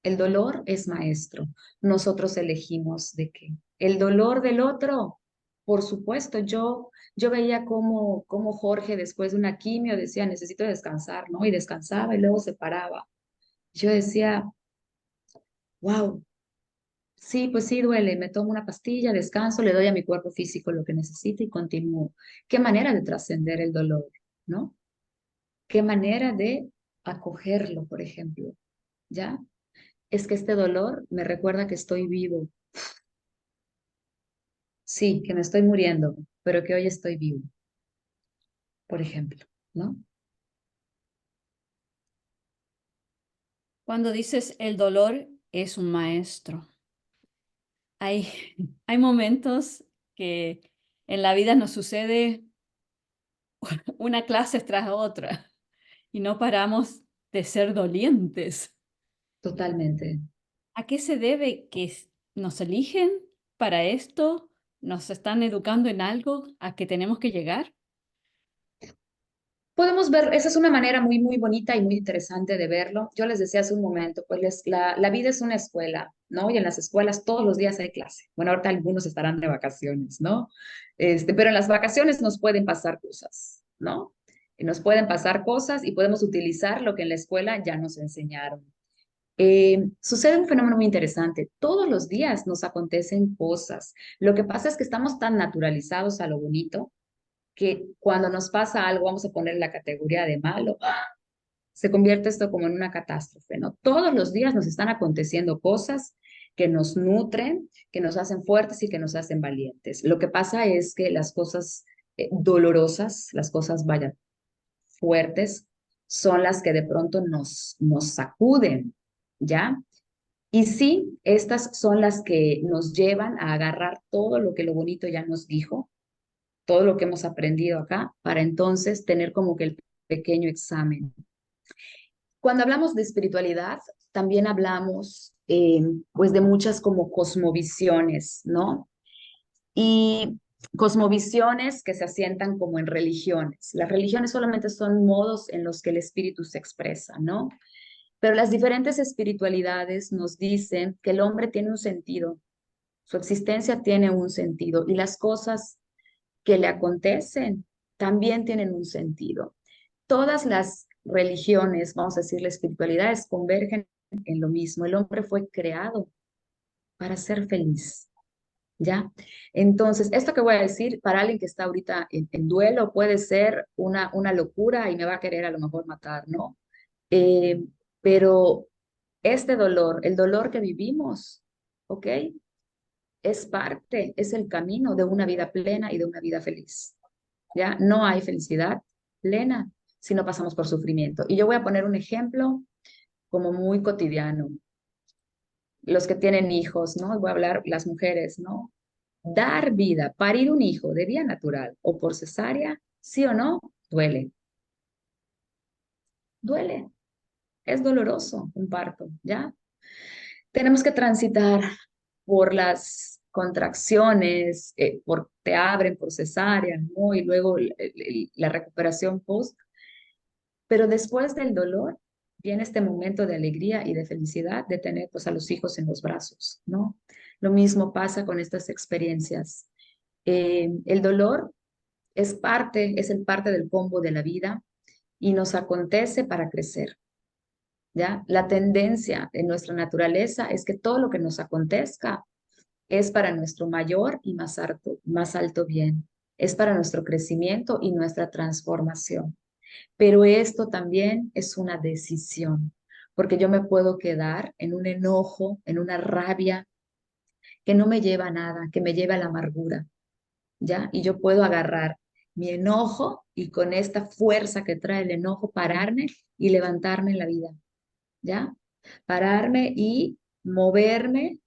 El dolor es maestro. Nosotros elegimos de qué. El dolor del otro, por supuesto, yo veía cómo Jorge después de una quimio decía, necesito descansar, ¿no? Y descansaba y luego se paraba. Yo decía, wow, sí, pues sí duele, me tomo una pastilla, descanso, le doy a mi cuerpo físico lo que necesita y continúo. Qué manera de trascender el dolor, ¿no? Qué manera de acogerlo, por ejemplo, ¿ya? Es que este dolor me recuerda que estoy vivo. Sí, que me estoy muriendo, pero que hoy estoy vivo, por ejemplo, ¿no? Cuando dices el dolor es un maestro, hay, hay momentos que en la vida nos sucede una clase tras otra y no paramos de ser dolientes. Totalmente. ¿A qué se debe que nos eligen para esto? ¿Nos están educando en algo a que tenemos que llegar? Podemos ver, esa es una manera muy, muy bonita y muy interesante de verlo. Yo les decía hace un momento, pues la vida es una escuela, ¿no? Y en las escuelas todos los días hay clase. Bueno, ahorita algunos estarán de vacaciones, ¿no? Pero en las vacaciones nos pueden pasar cosas, ¿no? Y nos pueden pasar cosas y podemos utilizar lo que en la escuela ya nos enseñaron. Sucede un fenómeno muy interesante. Todos los días nos acontecen cosas. Lo que pasa es que estamos tan naturalizados a lo bonito que cuando nos pasa algo vamos a poner la categoría de malo. se convierte esto como en una catástrofe, ¿no? Todos los días nos están aconteciendo cosas que nos nutren, que nos hacen fuertes y que nos hacen valientes. Lo que pasa es que las cosas dolorosas, las cosas, vaya, fuertes, son las que de pronto nos sacuden, ¿ya? Y sí, estas son las que nos llevan a agarrar todo lo que lo bonito ya nos dijo, todo lo que hemos aprendido acá, para entonces tener como que el pequeño examen. Cuando hablamos de espiritualidad, también hablamos pues de muchas como cosmovisiones, ¿no? Y cosmovisiones que se asientan como en religiones. Las religiones solamente son modos en los que el espíritu se expresa, ¿no? Pero las diferentes espiritualidades nos dicen que el hombre tiene un sentido, su existencia tiene un sentido y las cosas que le acontecen también tienen un sentido. Todas las religiones, vamos a decir, las espiritualidades convergen en lo mismo. El hombre fue creado para ser feliz, ¿ya? Entonces, esto que voy a decir para alguien que está ahorita en duelo puede ser una locura y me va a querer a lo mejor matar, ¿no? Eh, pero este dolor, el dolor que vivimos, ¿ok? Es parte, es el camino de una vida plena y de una vida feliz. ¿Ya? No hay felicidad plena si no pasamos por sufrimiento. Y yo voy a poner un ejemplo como muy cotidiano. Los que tienen hijos, ¿no? Voy a hablar las mujeres, ¿no? Dar vida, parir un hijo de vía natural o por cesárea, sí o no, duele. Duele. Es doloroso un parto, ¿ya? Tenemos que transitar por las contracciones, por te abren por cesárea, ¿no? Y luego la recuperación post. Pero después del dolor viene este momento de alegría y de felicidad de tener pues a los hijos en los brazos, ¿no? Lo mismo pasa con estas experiencias. El dolor es el parte del combo de la vida y nos acontece para crecer, ¿ya? La tendencia en nuestra naturaleza es que todo lo que nos acontezca es para nuestro mayor y más alto bien, es para nuestro crecimiento y nuestra transformación. Pero esto también es una decisión, porque yo me puedo quedar en un enojo, en una rabia que no me lleva a nada, que me lleva a la amargura, ¿ya? Y yo puedo agarrar mi enojo y con esta fuerza que trae el enojo pararme y levantarme en la vida, ¿ya? Pararme y moverme,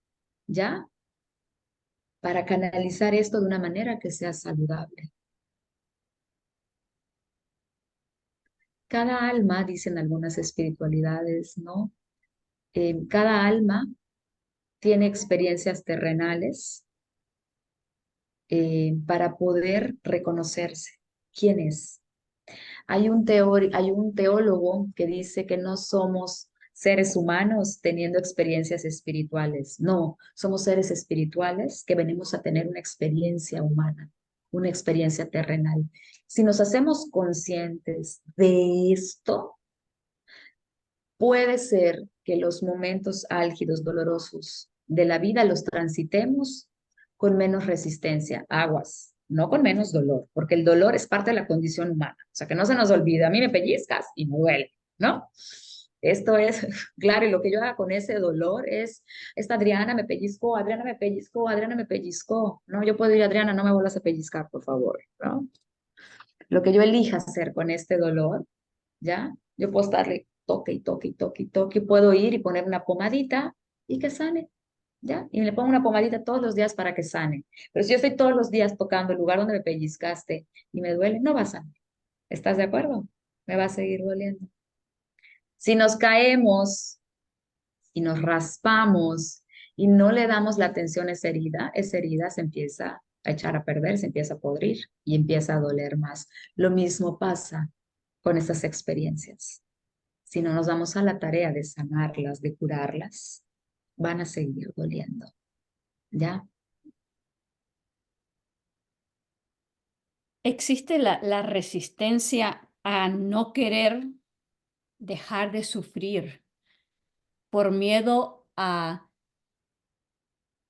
¿ya? Para canalizar esto de una manera que sea saludable. Cada alma, dicen algunas espiritualidades, ¿no? Cada alma tiene experiencias terrenales para poder reconocerse quién es. Hay un teólogo que dice que no somos seres humanos teniendo experiencias espirituales. No, somos seres espirituales que venimos a tener una experiencia humana, una experiencia terrenal. Si nos hacemos conscientes de esto, puede ser que los momentos álgidos, dolorosos de la vida los transitemos con menos resistencia, aguas, no con menos dolor, porque el dolor es parte de la condición humana. O sea, que no se nos olvide, a mí me pellizcas y me duele, ¿no? Esto es, claro, y lo que yo haga con ese dolor es, esta Adriana me pellizcó, Adriana me pellizcó, Adriana me pellizcó, ¿no? Yo puedo ir, Adriana, no me vuelvas a pellizcar, por favor, ¿no? Lo que yo elija hacer con este dolor, ¿ya? Yo puedo estarle toque y toque y toque y toque, puedo ir y poner una pomadita y que sane, ¿ya? Y le pongo una pomadita todos los días para que sane. Pero si yo estoy todos los días tocando el lugar donde me pellizcaste y me duele, no va a sanar. ¿Estás de acuerdo? Me va a seguir doliendo. Si nos caemos y nos raspamos y no le damos la atención a esa herida se empieza a echar a perder, se empieza a podrir y empieza a doler más. Lo mismo pasa con estas experiencias. Si no nos damos a la tarea de sanarlas, de curarlas, van a seguir doliendo, ¿ya? Existe la resistencia a no querer dejar de sufrir por miedo a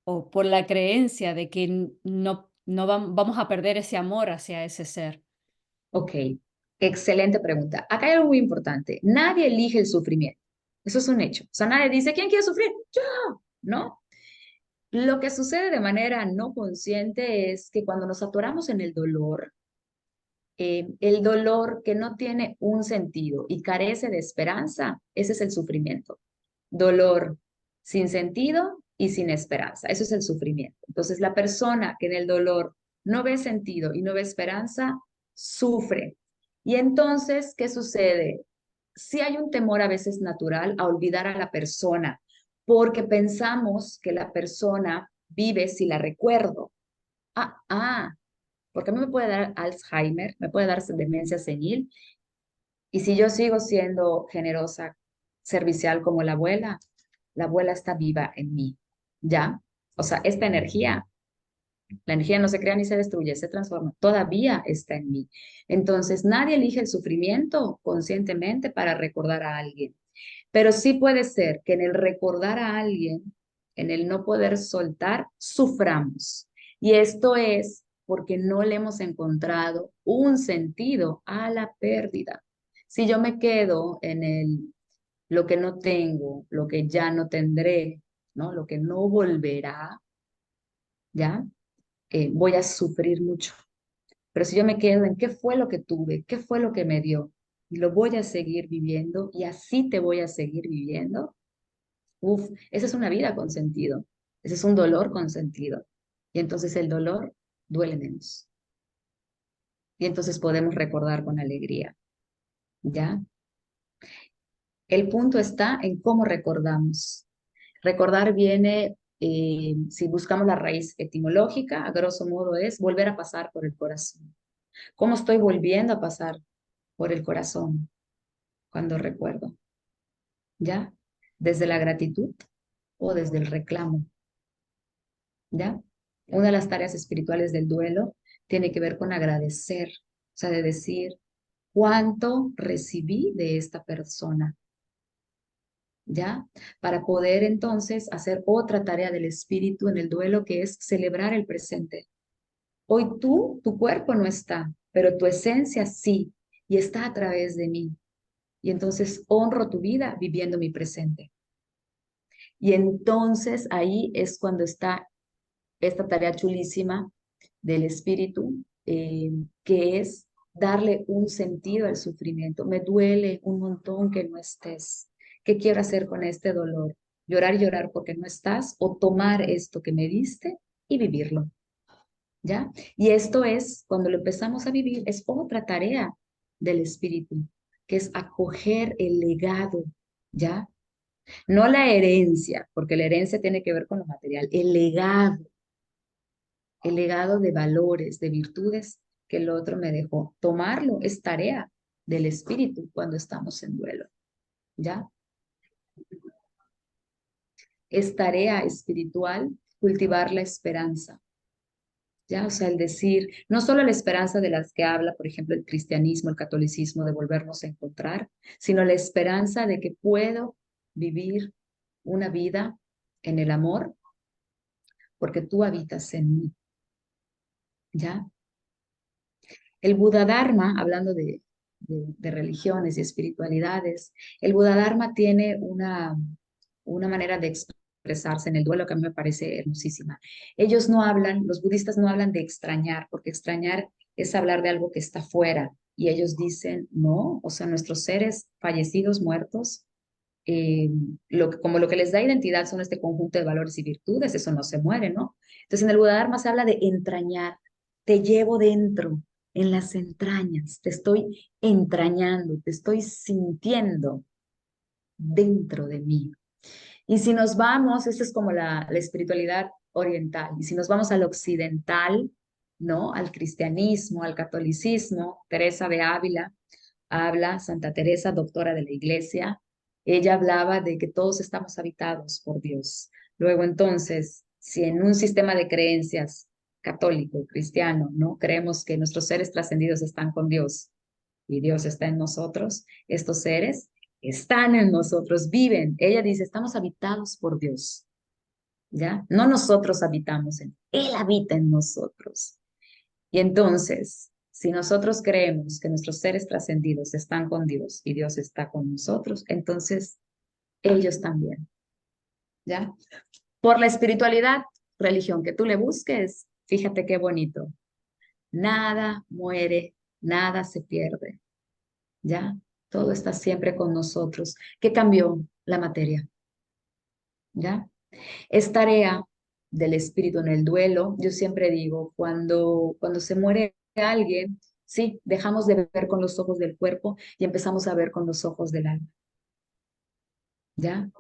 o por la creencia de que no vamos a perder ese amor hacia ese ser. Ok. Excelente pregunta. Acá hay algo muy importante. Nadie elige el sufrimiento. Eso es un hecho. O sea, nadie dice, ¿quién quiere sufrir? Yo, ¿no? Lo que sucede de manera no consciente es que cuando nos atoramos en el dolor que no tiene un sentido y carece de esperanza, ese es el sufrimiento. Dolor sin sentido y sin esperanza, eso es el sufrimiento. Entonces, la persona que en el dolor no ve sentido y no ve esperanza, sufre. Y entonces, ¿qué sucede? Sí hay un temor a veces natural a olvidar a la persona, porque pensamos que la persona vive si la recuerdo. Porque a mí me puede dar Alzheimer, me puede dar demencia senil, y si yo sigo siendo generosa, servicial como la abuela está viva en mí, ¿ya? O sea, esta energía, la energía no se crea ni se destruye, se transforma, todavía está en mí. Entonces, nadie elige el sufrimiento conscientemente para recordar a alguien, pero sí puede ser que en el recordar a alguien, en el no poder soltar, suframos. Y esto es porque no le hemos encontrado un sentido a la pérdida. Si yo me quedo en lo que no tengo, lo que ya no tendré, ¿no? Lo que no volverá, ¿ya? Voy a sufrir mucho. Pero si yo me quedo en qué fue lo que tuve, qué fue lo que me dio, y lo voy a seguir viviendo y así te voy a seguir viviendo, uf, esa es una vida con sentido, ese es un dolor con sentido. Y entonces el dolor duele menos. Y entonces podemos recordar con alegría, ¿ya? El punto está en cómo recordamos. Recordar viene, si buscamos la raíz etimológica, a grosso modo es volver a pasar por el corazón. ¿Cómo estoy volviendo a pasar por el corazón cuando recuerdo? ¿Ya? ¿Desde la gratitud o desde el reclamo? ¿Ya? Una de las tareas espirituales del duelo tiene que ver con agradecer, o sea, de decir cuánto recibí de esta persona, ¿ya? Para poder entonces hacer otra tarea del espíritu en el duelo que es celebrar el presente. Hoy tu cuerpo no está, pero tu esencia sí, y está a través de mí. Y entonces honro tu vida viviendo mi presente. Y entonces ahí es cuando está esta tarea chulísima del espíritu, que es darle un sentido al sufrimiento. Me duele un montón que no estés. ¿Qué quiero hacer con este dolor? Llorar y llorar porque no estás o tomar esto que me diste y vivirlo, ¿ya? Y esto es, cuando lo empezamos a vivir, es otra tarea del espíritu, que es acoger el legado, ¿ya? No la herencia, porque la herencia tiene que ver con lo material, el legado de valores, de virtudes que el otro me dejó. Tomarlo es tarea del espíritu cuando estamos en duelo, ¿ya? Es tarea espiritual cultivar la esperanza, ¿ya? O sea, el decir, no solo la esperanza de las que habla, por ejemplo, el cristianismo, el catolicismo, de volvernos a encontrar, sino la esperanza de que puedo vivir una vida en el amor porque tú habitas en mí, ¿ya? El Buda Dharma, hablando de religiones y espiritualidades, el Buda Dharma tiene una manera de expresarse en el duelo que a mí me parece hermosísima. Ellos no hablan, los budistas no hablan de extrañar, porque extrañar es hablar de algo que está fuera. Y ellos dicen, no, o sea, nuestros seres fallecidos, muertos, como lo que les da identidad son este conjunto de valores y virtudes, eso no se muere, ¿no? Entonces en el Buda Dharma se habla de entrañar, te llevo dentro, en las entrañas, te estoy entrañando, te estoy sintiendo dentro de mí. Y si nos vamos, esta es como la espiritualidad oriental, y si nos vamos al occidental, ¿no? Al cristianismo, al catolicismo, Teresa de Ávila habla, Santa Teresa, doctora de la iglesia, ella hablaba de que todos estamos habitados por Dios. Luego entonces, si en un sistema de creencias católico, cristiano, ¿no? Creemos que nuestros seres trascendidos están con Dios y Dios está en nosotros, estos seres están en nosotros, viven. Ella dice, estamos habitados por Dios, ¿ya? No nosotros habitamos en Él, habita en nosotros. Y entonces, Si nosotros creemos que nuestros seres trascendidos están con Dios y Dios está con nosotros, entonces ellos también, ¿ya? Por la espiritualidad, religión que tú le busques, fíjate qué bonito. Nada muere, nada se pierde, ¿ya? Todo está siempre con nosotros. ¿Qué cambió? La materia, ¿ya? Es tarea del espíritu en el duelo. Yo siempre digo, cuando se muere alguien, sí, dejamos de ver con los ojos del cuerpo y empezamos a ver con los ojos del alma, ¿ya?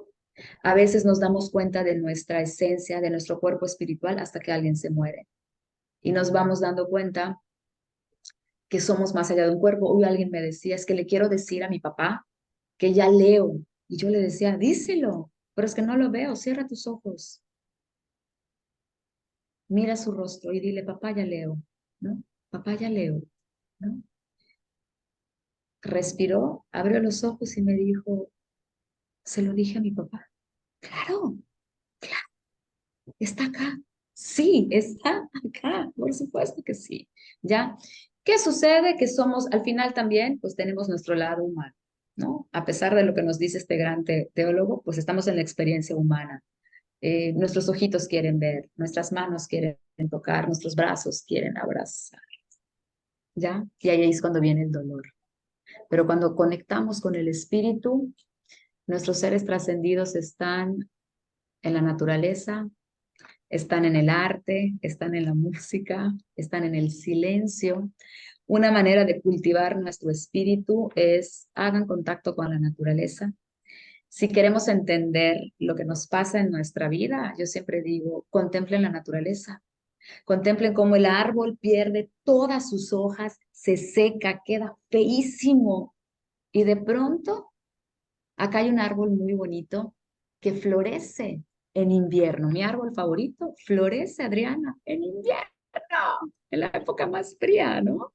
A veces nos damos cuenta de nuestra esencia, de nuestro cuerpo espiritual hasta que alguien se muere. Y nos vamos dando cuenta que somos más allá de un cuerpo. Hoy alguien me decía, es que le quiero decir a mi papá que ya leo. Y yo le decía, díselo, pero es que no lo veo, cierra tus ojos, mira su rostro y dile, papá, ya leo, ¿no? Papá, ya leo, ¿no? Respiró, abrió los ojos y me dijo, se lo dije a mi papá. Claro, claro, está acá. Sí, está acá, por supuesto que sí. ¿Ya? ¿Qué sucede? Que somos, al final también, pues tenemos nuestro lado humano, ¿no? A pesar de lo que nos dice este gran teólogo, pues estamos en la experiencia humana. Nuestros ojitos quieren ver, nuestras manos quieren tocar, nuestros brazos quieren abrazar, ¿ya? Y ahí es cuando viene el dolor. Pero cuando conectamos con el espíritu, nuestros seres trascendidos están en la naturaleza, están en el arte, están en la música, están en el silencio. Una manera de cultivar nuestro espíritu es hagan contacto con la naturaleza. Si queremos entender lo que nos pasa en nuestra vida, yo siempre digo, contemplen la naturaleza, contemplen cómo el árbol pierde todas sus hojas, se seca, queda feísimo y de pronto acá hay un árbol muy bonito que florece en invierno. Mi árbol favorito florece, Adriana, en invierno, en la época más fría, ¿no?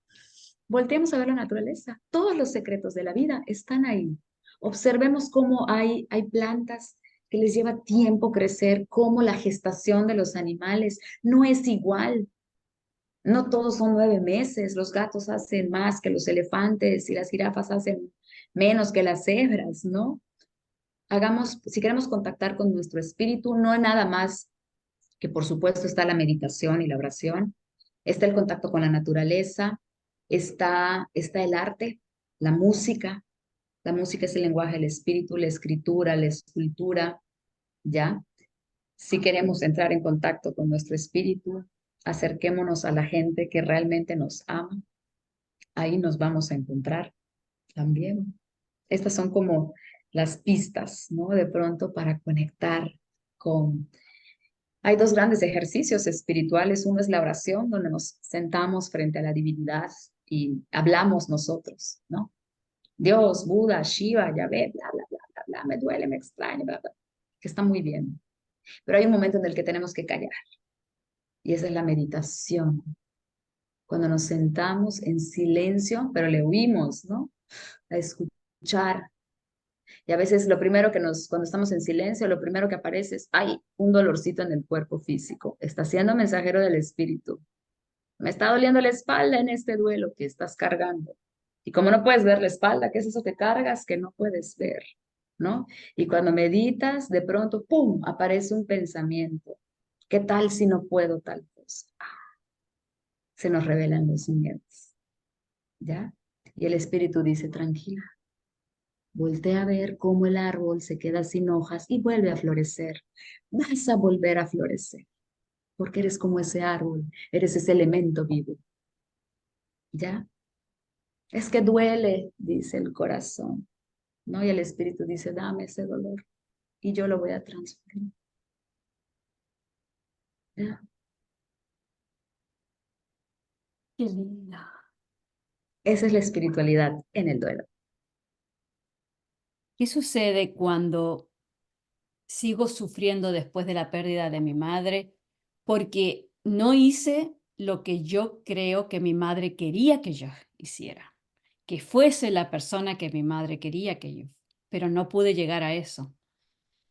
Volteemos a ver la naturaleza. Todos los secretos de la vida están ahí. Observemos cómo hay plantas que les lleva tiempo crecer, cómo la gestación de los animales no es igual. No todos son 9 meses. Los gatos hacen más que los elefantes y las jirafas hacen menos que las cebras, ¿no? Hagamos, si queremos contactar con nuestro espíritu, no es nada más que por supuesto está la meditación y la oración, está el contacto con la naturaleza, está el arte, la música. La música es el lenguaje del espíritu, la escritura, la escultura, ¿ya? Si queremos entrar en contacto con nuestro espíritu, acerquémonos a la gente que realmente nos ama. Ahí nos vamos a encontrar también. Estas son como las pistas, ¿no? De pronto para conectar con... Hay dos grandes ejercicios espirituales. Uno es la oración, donde nos sentamos frente a la divinidad y hablamos nosotros, ¿no? Dios, Buda, Shiva, Yahvé, bla, bla, bla, bla, bla, me duele, me extraña, bla, bla, que está muy bien. Pero hay un momento en el que tenemos que callar y esa es la meditación. Cuando nos sentamos en silencio, pero le oímos, ¿no? A escuchar. Y a veces lo primero que cuando estamos en silencio, lo primero que aparece es, hay un dolorcito en el cuerpo físico. Está siendo mensajero del espíritu. Me está doliendo la espalda en este duelo que estás cargando. Y como no puedes ver la espalda, ¿qué es eso que cargas que no puedes ver? ¿No? Y cuando meditas, de pronto, ¡pum!, aparece un pensamiento. ¿Qué tal si no puedo tal cosa? Se nos revelan los miedos, ¿ya? Y el espíritu dice, tranquila, voltea a ver cómo el árbol se queda sin hojas y vuelve a florecer. Vas a volver a florecer, porque eres como ese árbol, eres ese elemento vivo, ¿ya? Es que duele, dice el corazón, ¿no? Y el espíritu dice, dame ese dolor y yo lo voy a transformar, ¿ya? Qué lindo. Esa es la espiritualidad en el duelo. ¿Qué sucede cuando sigo sufriendo después de la pérdida de mi madre? Porque no hice lo que yo creo que mi madre quería que yo hiciera, que fuese la persona que mi madre quería que yo, pero no pude llegar a eso.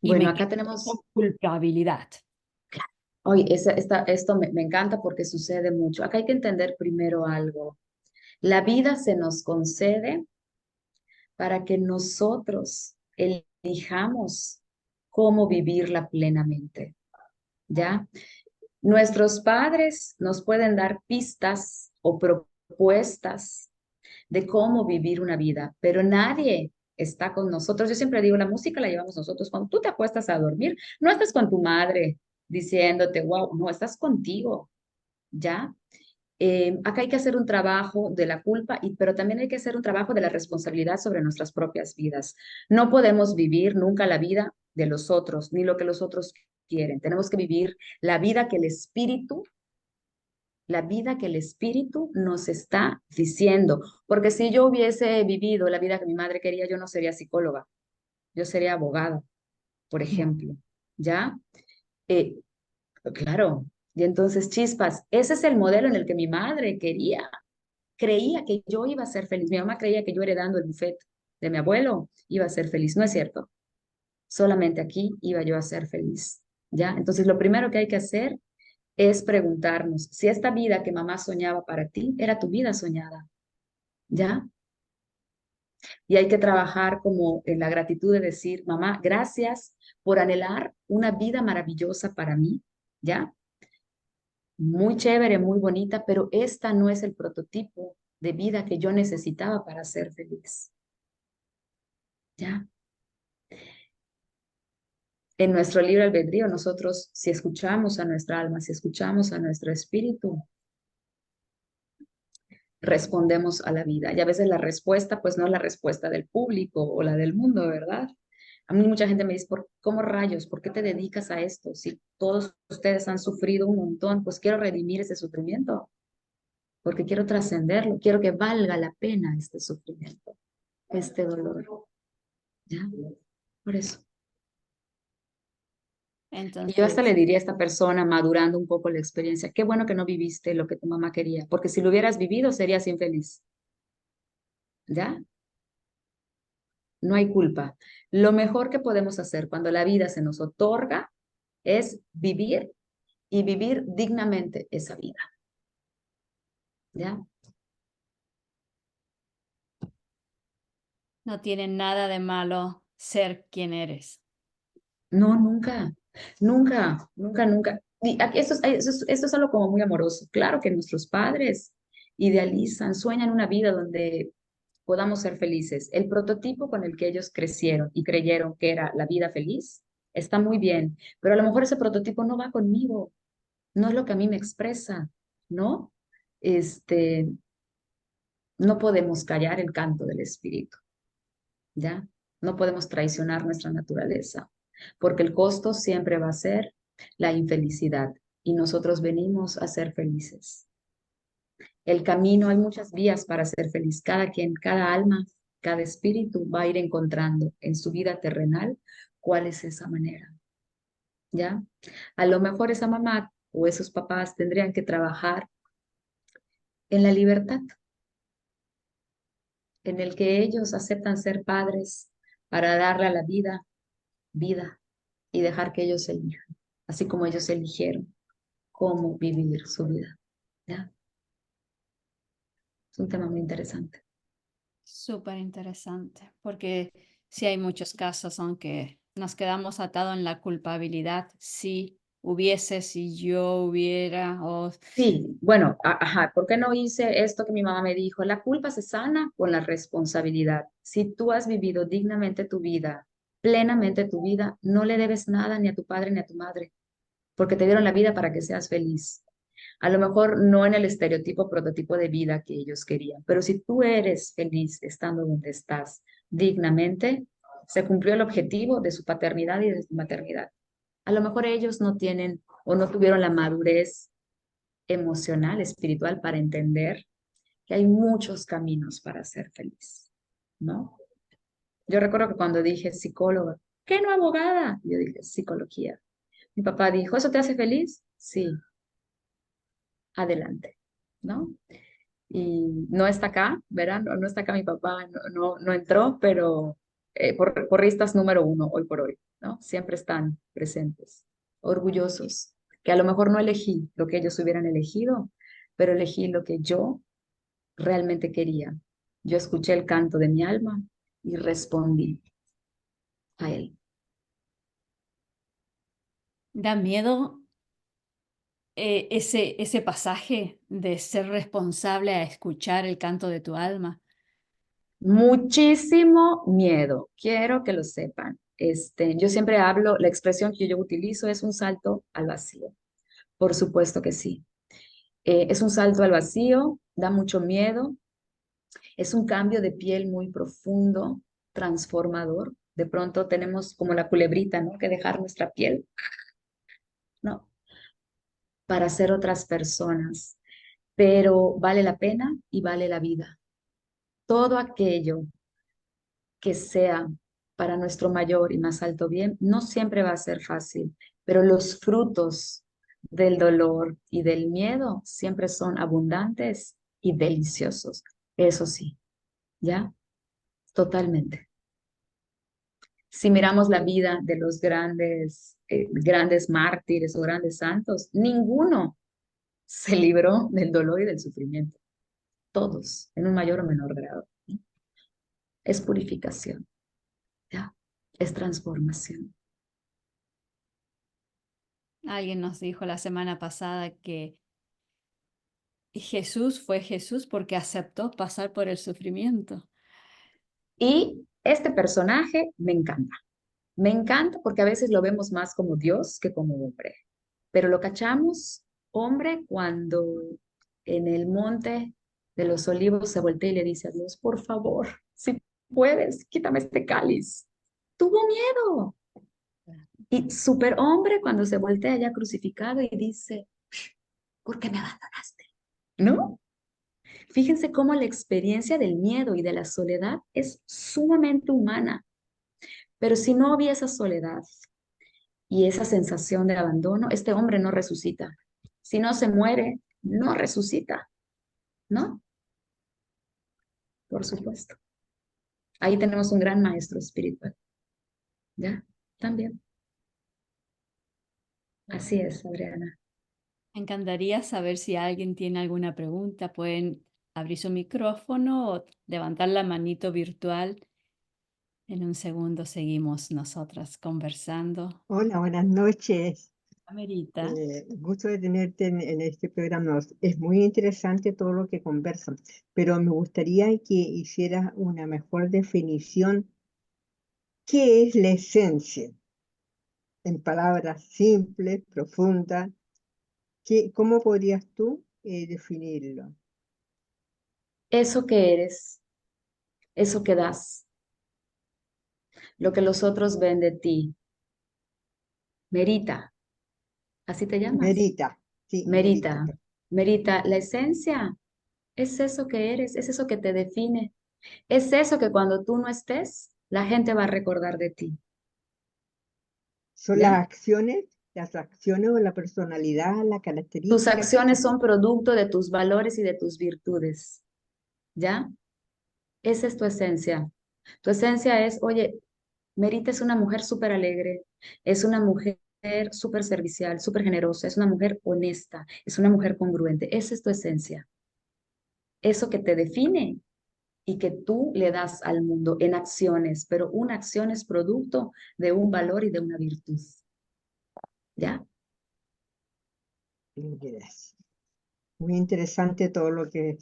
Y Bueno, me acá quedé tenemos, con culpabilidad. oye, esto me encanta porque sucede mucho. Acá hay que entender primero algo. La vida se nos concede para que nosotros elijamos cómo vivirla plenamente, ¿ya? Nuestros padres nos pueden dar pistas o propuestas de cómo vivir una vida, pero nadie está con nosotros. Yo siempre digo, la música la llevamos nosotros. Cuando tú te acuestas a dormir, no estás con tu madre diciéndote, wow, no, estás contigo, ¿ya? Acá hay que hacer un trabajo de la culpa, pero también hay que hacer un trabajo de la responsabilidad sobre nuestras propias vidas. No podemos vivir nunca la vida de los otros, ni lo que los otros quieren. Tenemos que vivir la vida que el espíritu nos está diciendo. Porque si yo hubiese vivido la vida que mi madre quería, yo no sería psicóloga, yo sería abogada, por ejemplo. ¿Ya? Eh, claro. Y entonces, chispas, ese es el modelo en el que mi madre creía que yo iba a ser feliz. Mi mamá creía que yo heredando el buffet de mi abuelo iba a ser feliz. No es cierto. Solamente aquí iba yo a ser feliz. ¿Ya? Entonces, lo primero que hay que hacer es preguntarnos si esta vida que mamá soñaba para ti era tu vida soñada. ¿Ya? Y hay que trabajar como en la gratitud de decir, mamá, gracias por anhelar una vida maravillosa para mí. ¿Ya? Muy chévere, muy bonita, pero esta no es el prototipo de vida que yo necesitaba para ser feliz. ¿Ya? En nuestro libre albedrío, nosotros, si escuchamos a nuestra alma, si escuchamos a nuestro espíritu, respondemos a la vida. Y a veces la respuesta, pues no es la respuesta del público o la del mundo, ¿verdad? A mí mucha gente me dice, ¿cómo rayos? ¿Por qué te dedicas a esto? Si todos ustedes han sufrido un montón, pues quiero redimir ese sufrimiento, porque quiero trascenderlo, quiero que valga la pena este sufrimiento, este dolor. ¿Ya? Por eso. Y yo hasta Entonces, le diría a esta persona, madurando un poco la experiencia, qué bueno que no viviste lo que tu mamá quería, porque si lo hubieras vivido serías infeliz. ¿Ya? No hay culpa. Lo mejor que podemos hacer cuando la vida se nos otorga es vivir y vivir dignamente esa vida. ¿Ya? no tiene nada de malo ser quien eres. No, nunca, nunca, nunca, nunca. Y aquí esto es algo como muy amoroso. Claro que nuestros padres idealizan, sueñan una vida donde podamos ser felices. El prototipo con el que ellos crecieron y creyeron que era la vida feliz está muy bien, pero a lo mejor ese prototipo no va conmigo, no es lo que a mí me expresa, ¿no? Este, no podemos callar el canto del espíritu, ¿ya? No podemos traicionar nuestra naturaleza, porque el costo siempre va a ser la infelicidad y nosotros venimos a ser felices. El camino, hay muchas vías para ser feliz. Cada quien, cada alma, cada espíritu va a ir encontrando en su vida terrenal cuál es esa manera, ¿ya? A lo mejor esa mamá o esos papás tendrían que trabajar en la libertad, en el que ellos aceptan ser padres para darle a la vida vida y dejar que ellos elijan, así como ellos eligieron cómo vivir su vida. ¿Ya? Es un tema muy interesante. Súper interesante, porque sí hay muchos casos, aunque nos quedamos atados en la culpabilidad, si hubiese, si yo hubiera, o Sí, bueno, ajá, ¿por qué no hice esto que mi mamá me dijo? La culpa se sana con la responsabilidad. Si tú has vivido dignamente tu vida, plenamente tu vida, no le debes nada ni a tu padre ni a tu madre, porque te dieron la vida para que seas feliz. A lo mejor no en el estereotipo, prototipo de vida que ellos querían, pero si tú eres feliz estando donde estás dignamente, se cumplió el objetivo de su paternidad y de su maternidad. A lo mejor ellos no tienen o no tuvieron la madurez emocional, espiritual para entender que hay muchos caminos para ser feliz, ¿no? Yo recuerdo que cuando dije psicóloga, ¿qué no abogada? Yo dije psicología. Mi papá dijo, ¿eso te hace feliz? Sí, adelante, ¿no? Y no está acá, ¿verdad? No, no está acá mi papá, no entró, pero porristas número uno hoy por hoy, ¿no? Siempre están presentes, orgullosos, que a lo mejor no elegí lo que ellos hubieran elegido, pero elegí lo que yo realmente quería. Yo escuché el canto de mi alma y respondí a él. Da miedo ese pasaje de ser responsable a escuchar el canto de tu alma. Muchísimo miedo, quiero que lo sepan. Yo siempre hablo, la expresión que yo utilizo es un salto al vacío. Por supuesto que sí. Es un salto al vacío, da mucho miedo, es un cambio de piel muy profundo, transformador. De pronto tenemos como la culebrita, ¿no? Que dejar nuestra piel, ¿no? Para ser otras personas. Pero vale la pena y vale la vida. Todo aquello que sea para nuestro mayor y más alto bien, no siempre va a ser fácil, pero los frutos del dolor y del miedo siempre son abundantes y deliciosos. Eso sí, ¿ya? Totalmente. Si miramos la vida de los grandes mártires o grandes santos, ninguno se libró del dolor y del sufrimiento. Todos, en un mayor o menor grado. Es purificación, ¿ya? Es transformación. Alguien nos dijo la semana pasada que Jesús fue Jesús porque aceptó pasar por el sufrimiento. Y este personaje me encanta. Me encanta porque a veces lo vemos más como Dios que como hombre. Pero lo cachamos hombre cuando en el monte de los olivos se voltea y le dice a Dios, por favor, si puedes, quítame este cáliz. Tuvo miedo. Y super hombre cuando se voltea ya crucificado y dice, ¿por qué me abandonaste? ¿No? Fíjense cómo la experiencia del miedo y de la soledad es sumamente humana. Pero si no había esa soledad y esa sensación de abandono, este hombre no resucita. Si no se muere, no resucita, ¿no? Por supuesto. Ahí tenemos un gran maestro espiritual, ¿ya? También. Así es, Adriana. Me encantaría saber si alguien tiene alguna pregunta. Pueden abrir su micrófono o levantar la manito virtual. En un segundo seguimos nosotras conversando. Hola, buenas noches. Amerita. Gusto de tenerte en este programa. Es muy interesante todo lo que conversan, pero me gustaría que hicieras una mejor definición. ¿Qué es la esencia? En palabras simples, profundas. ¿Cómo podrías tú definirlo? Eso que eres, eso que das, lo que los otros ven de ti, merita. ¿Así te llamas? Merita, sí, merita. Merita. Merita. La esencia es eso que eres, es eso que te define. Es eso que cuando tú no estés, la gente va a recordar de ti, Son ¿ya? las acciones o la personalidad, la Tus característica que acciones tienes. son producto de tus valores y de tus virtudes, ¿ya? Esa es tu esencia. Tu esencia es, oye, Merita es una mujer súper alegre, es una mujer súper servicial, súper generosa, es una mujer honesta, es una mujer congruente. Esa es tu esencia. Eso que te define y que tú le das al mundo en acciones, pero una acción es producto de un valor y de una virtud, ¿ya? Gracias. Muy interesante todo lo que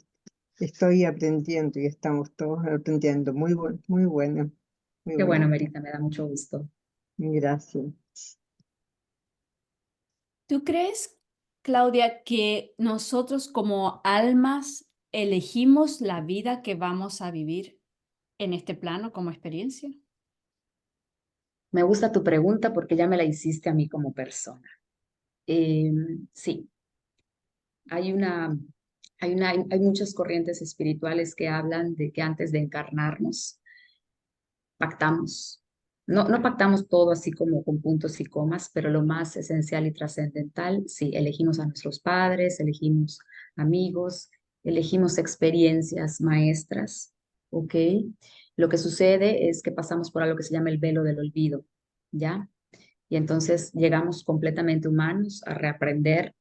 estoy aprendiendo y estamos todos aprendiendo. Muy bueno, muy bueno, muy Qué bueno, bueno. Merita, me da mucho gusto. Gracias. ¿Tú crees, Claudia, que nosotros como almas elegimos la vida que vamos a vivir en este plano como experiencia? Me gusta tu pregunta porque ya me la hiciste a mí como persona. Eh, sí, hay una, hay muchas corrientes espirituales que hablan de que antes de encarnarnos, pactamos. No, no pactamos todo así como con puntos y comas, pero lo más esencial y trascendental, sí, elegimos a nuestros padres, elegimos amigos, elegimos experiencias maestras, ¿ok? Lo que sucede es que pasamos por algo que se llama el velo del olvido, ¿ya? Y entonces llegamos completamente humanos a reaprender,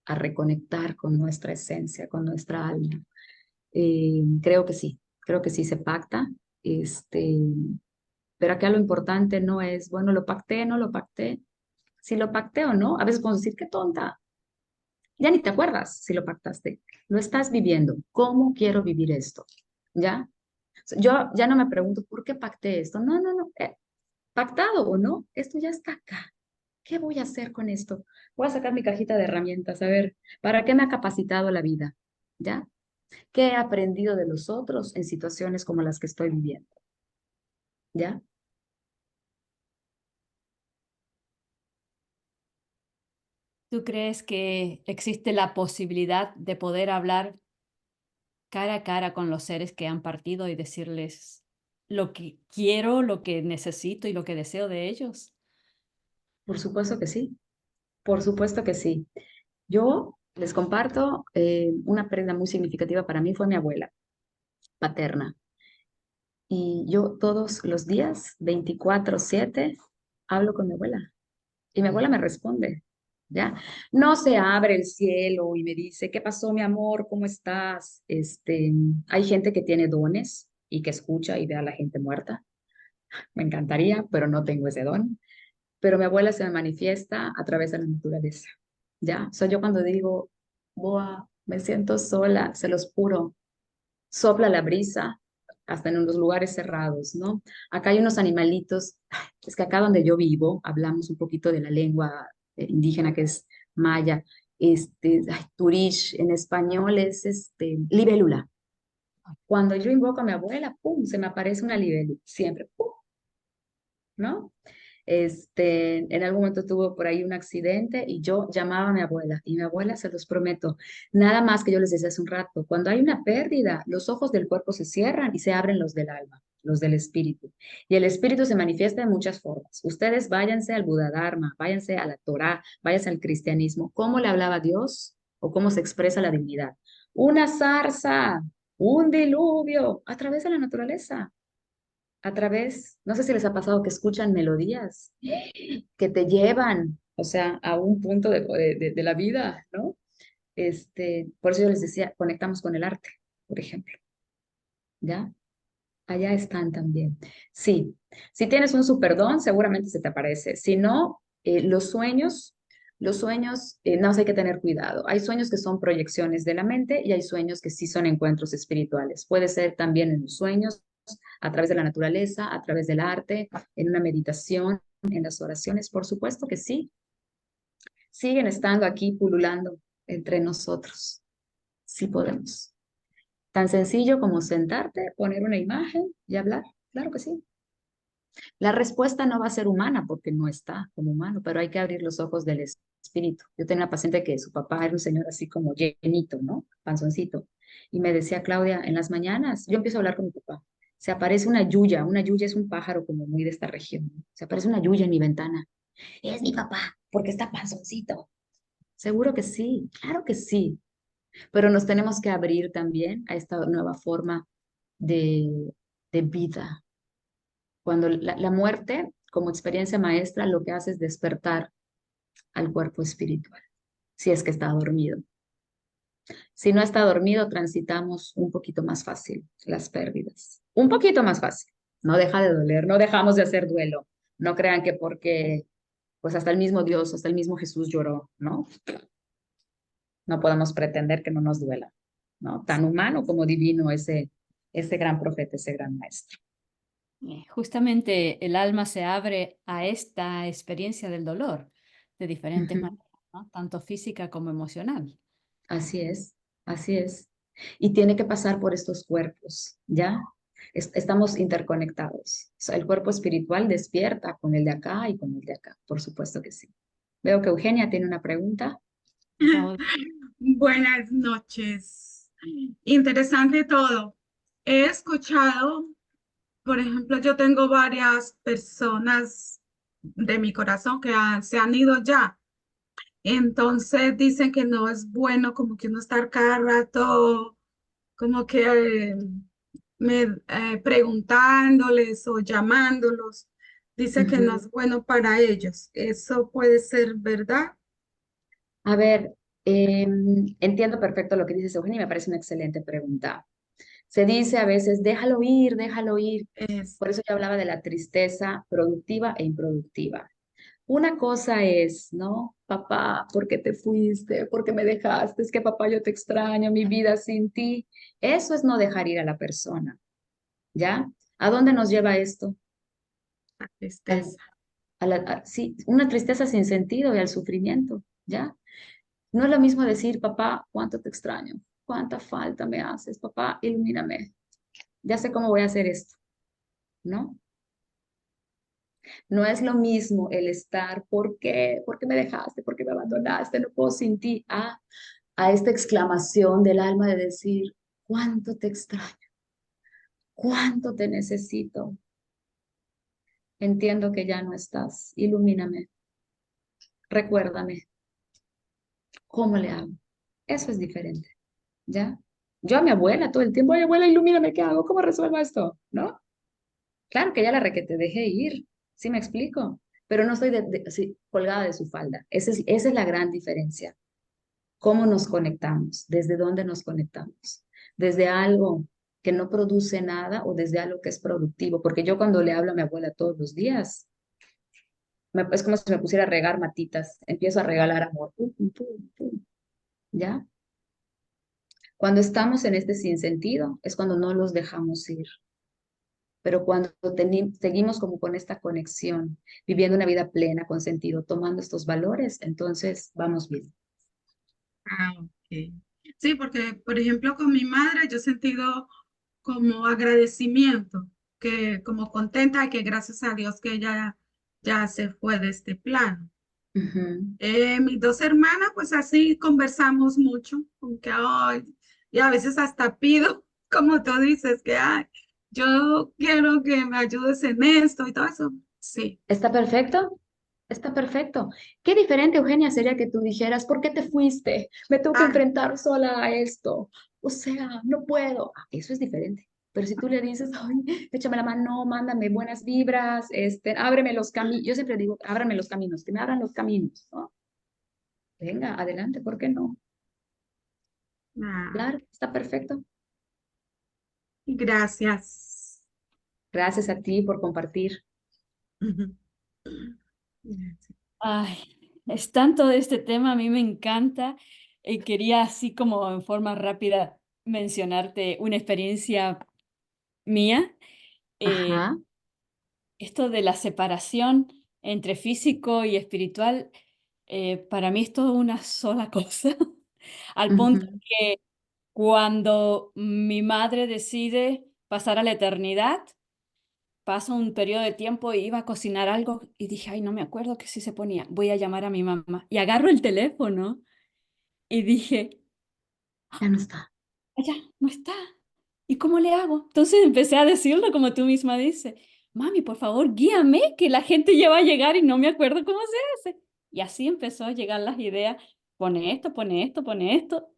a reconectar con nuestra esencia, con nuestra alma. Creo que sí se pacta. Pero acá lo importante no es, bueno, lo pacté, no lo pacté. Si lo pacté o no, a veces podemos decir, qué tonta. Ya ni te acuerdas si lo pactaste. Lo estás viviendo. ¿Cómo quiero vivir esto? ¿Ya? Yo ya no me pregunto, ¿por qué pacté esto? No, no, no. Pactado o no, esto ya está acá. ¿Qué voy a hacer con esto? Voy a sacar mi cajita de herramientas, a ver, ¿para qué me ha capacitado la vida? ¿Ya? ¿Qué he aprendido de los otros en situaciones como las que estoy viviendo? ¿Ya? ¿Tú crees que existe la posibilidad de poder hablar cara a cara con los seres que han partido y decirles lo que quiero, lo que necesito y lo que deseo de ellos? Por supuesto que sí. Por supuesto que sí. Yo les comparto, una pérdida muy significativa para mí fue mi abuela paterna. Y yo todos los días, 24/7, hablo con mi abuela. Y mi abuela me responde, ¿ya? No se abre el cielo y me dice, ¿qué pasó, mi amor? ¿Cómo estás? Hay gente que tiene dones y que escucha y ve a la gente muerta. Me encantaría, pero no tengo ese don. Pero mi abuela se me manifiesta a través de la naturaleza, ¿ya? O sea, yo cuando digo, boa, me siento sola, se los juro, sopla la brisa, hasta en los lugares cerrados, ¿no? Acá hay unos animalitos, es que acá donde yo vivo, hablamos un poquito de la lengua indígena que es maya, turish, en español es libélula. Cuando yo invoco a mi abuela, pum, se me aparece una libélula, siempre, pum, ¿no? En algún momento tuvo por ahí un accidente y yo llamaba a mi abuela y mi abuela, se los prometo, nada más que yo les decía hace un rato, cuando hay una pérdida, los ojos del cuerpo se cierran y se abren los del alma, los del espíritu. Y el espíritu se manifiesta de muchas formas. Ustedes váyanse al Buda Dharma, váyanse a la Torá, váyanse al cristianismo. ¿Cómo le hablaba Dios o cómo se expresa la divinidad? Una zarza, un diluvio a través de la naturaleza, a través, no sé si les ha pasado que escuchan melodías que te llevan, o sea, a un punto de la vida, ¿no? Por eso yo les decía, conectamos con el arte, por ejemplo, ¿ya? Allá están también. Sí, si tienes un superdón, seguramente se te aparece. Si no, los sueños, nada más hay que tener cuidado. Hay sueños que son proyecciones de la mente y hay sueños que sí son encuentros espirituales. Puede ser también en los sueños, a través de la naturaleza, a través del arte, en una meditación, en las oraciones, por supuesto que sí. Siguen estando aquí pululando entre nosotros. Sí podemos. Tan sencillo como sentarte, poner una imagen y hablar. Claro que sí. La respuesta no va a ser humana porque no está como humano, pero hay que abrir los ojos del espíritu. Yo tenía una paciente que su papá era un señor así como llenito, ¿no? Panzoncito. Y me decía, Claudia, en las mañanas, yo empiezo a hablar con mi papá. Se aparece una yuya es un pájaro como muy de esta región, ¿no? Se aparece una yuya en mi ventana. Es mi papá, porque está panzoncito. Seguro que sí, claro que sí, pero nos tenemos que abrir también a esta nueva forma de, de vida. Cuando la muerte, como experiencia maestra, lo que hace es despertar al cuerpo espiritual, si es que está dormido. Si no está dormido, transitamos un poquito más fácil las pérdidas. Un poquito más fácil. No deja de doler, no dejamos de hacer duelo. No crean que porque, pues hasta el mismo Dios, hasta el mismo Jesús lloró, ¿no? No podemos pretender que no nos duela, ¿no? Tan humano como divino ese gran profeta, ese gran maestro. Justamente el alma se abre a esta experiencia del dolor de diferentes Ujú. maneras, ¿no? Tanto física como emocional. Así es, así es. Y tiene que pasar por estos cuerpos, ¿ya? Estamos interconectados. O sea, el cuerpo espiritual despierta con el de acá y con el de acá, por supuesto que sí. Veo que Eugenia tiene una pregunta. Acabo Buenas noches. Interesante todo. He escuchado, por ejemplo, yo tengo varias personas de mi corazón que se han ido ya. Entonces dicen que no es bueno como que uno estar cada rato como que preguntándoles o llamándolos. Dice que no Ujú. es bueno para ellos. ¿Eso puede ser verdad? A ver, entiendo perfecto lo que dices, Eugenia, y me parece una excelente pregunta. Se dice a veces, déjalo ir, déjalo ir. Es, Por eso yo hablaba de la tristeza productiva e improductiva. Una cosa es, ¿no? Papá, ¿por qué te fuiste? ¿Por qué me dejaste? Es que papá, yo te extraño, mi vida sin ti. Eso es no dejar ir a la persona, ¿ya? ¿A dónde nos lleva esto? la Al- tristeza. sí, una tristeza sin sentido y al sufrimiento, ¿ya? No es lo mismo decir, papá, cuánto te extraño, cuánta falta me haces, papá, ilumíname, ya sé cómo voy a hacer esto, ¿no? No es lo mismo el estar, ¿por qué? ¿Por qué me dejaste? ¿Por qué me abandonaste? No puedo sin ti. A esta exclamación del alma de decir, cuánto te extraño, cuánto te necesito. Entiendo que ya no estás, ilumíname, recuérdame, ¿cómo le hago? Eso es diferente, ¿ya? Yo a mi abuela todo el tiempo, ay abuela, ilumíname, ¿qué hago? ¿Cómo resuelvo esto? ¿No? Claro que ya la requete dejé ir, ¿sí me explico? Pero no estoy así, colgada de su falda. Esa es la gran diferencia. ¿Cómo nos conectamos? ¿Desde dónde nos conectamos? ¿Desde algo que no produce nada o desde algo que es productivo? Porque yo cuando le hablo a mi abuela todos los días, es como si me pusiera a regar matitas. Empiezo a regalar amor. Pum, pum, pum, pum, ¿ya? Cuando estamos en este sinsentido es cuando no los dejamos ir. Pero cuando seguimos como con esta conexión, viviendo una vida plena, con sentido, tomando estos valores, entonces vamos bien. Ah, ok. Sí, porque, por ejemplo, con mi madre yo he sentido como agradecimiento, que como contenta que gracias a Dios que ella ya se fue de este plano. Ujú. Mis dos hermanas, pues así conversamos mucho, como que ay, y a veces hasta pido, como tú dices, que ay, yo quiero que me ayudes en esto y todo eso. Sí. ¿Está perfecto? Está perfecto. Qué diferente, Eugenia, sería que tú dijeras, ¿por qué te fuiste? Me tengo que Ah, enfrentar sola a esto. O sea, no puedo. Eso es diferente. Pero si tú le dices, ay, échame la mano, mándame buenas vibras, ábreme los caminos. Yo siempre digo, ábrame los caminos, que me abran los caminos, ¿no? Venga, adelante, ¿por qué no? ah, Claro, está perfecto. gracias. Gracias a ti por compartir. Gracias. Ay, es tanto de este tema, a mí me encanta. Quería así como en forma rápida mencionarte una experiencia mía. Eh, Ajá. Esto de la separación entre físico y espiritual, para mí es todo una sola cosa, al punto Ujú. que cuando mi madre decide pasar a la eternidad, pasa un periodo de tiempo y iba a cocinar algo y dije, ay, no me acuerdo qué sí se ponía, voy a llamar a mi mamá. Y agarro el teléfono y dije, Ya no está. allá, no está. ¿Y cómo le hago? Entonces empecé a decirlo como tú misma dices, mami, por favor, guíame, que la gente ya va a llegar y no me acuerdo cómo se hace. Y así empezó a llegar las ideas, pone esto, pone esto, pone esto,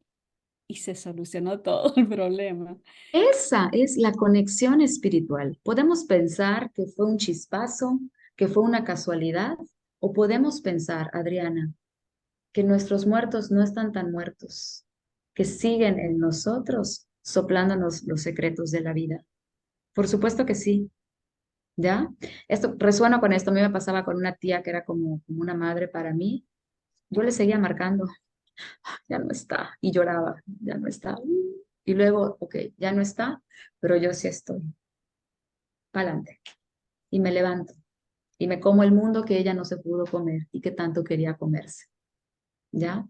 y se solucionó todo el problema. Esa es la conexión espiritual. Podemos pensar que fue un chispazo, que fue una casualidad, o podemos pensar, Adriana, que nuestros muertos no están tan muertos, que siguen en nosotros soplándonos los secretos de la vida. Por supuesto que sí, ¿ya? Esto resuena con esto. A mí me pasaba con una tía que era como una madre para mí. Yo le seguía marcando, ya no está, y lloraba, ya no está. Y luego, ok, ya no está, pero yo sí estoy. Pa'lante. Y me levanto y me como el mundo que ella no se pudo comer y que tanto quería comerse, ¿ya?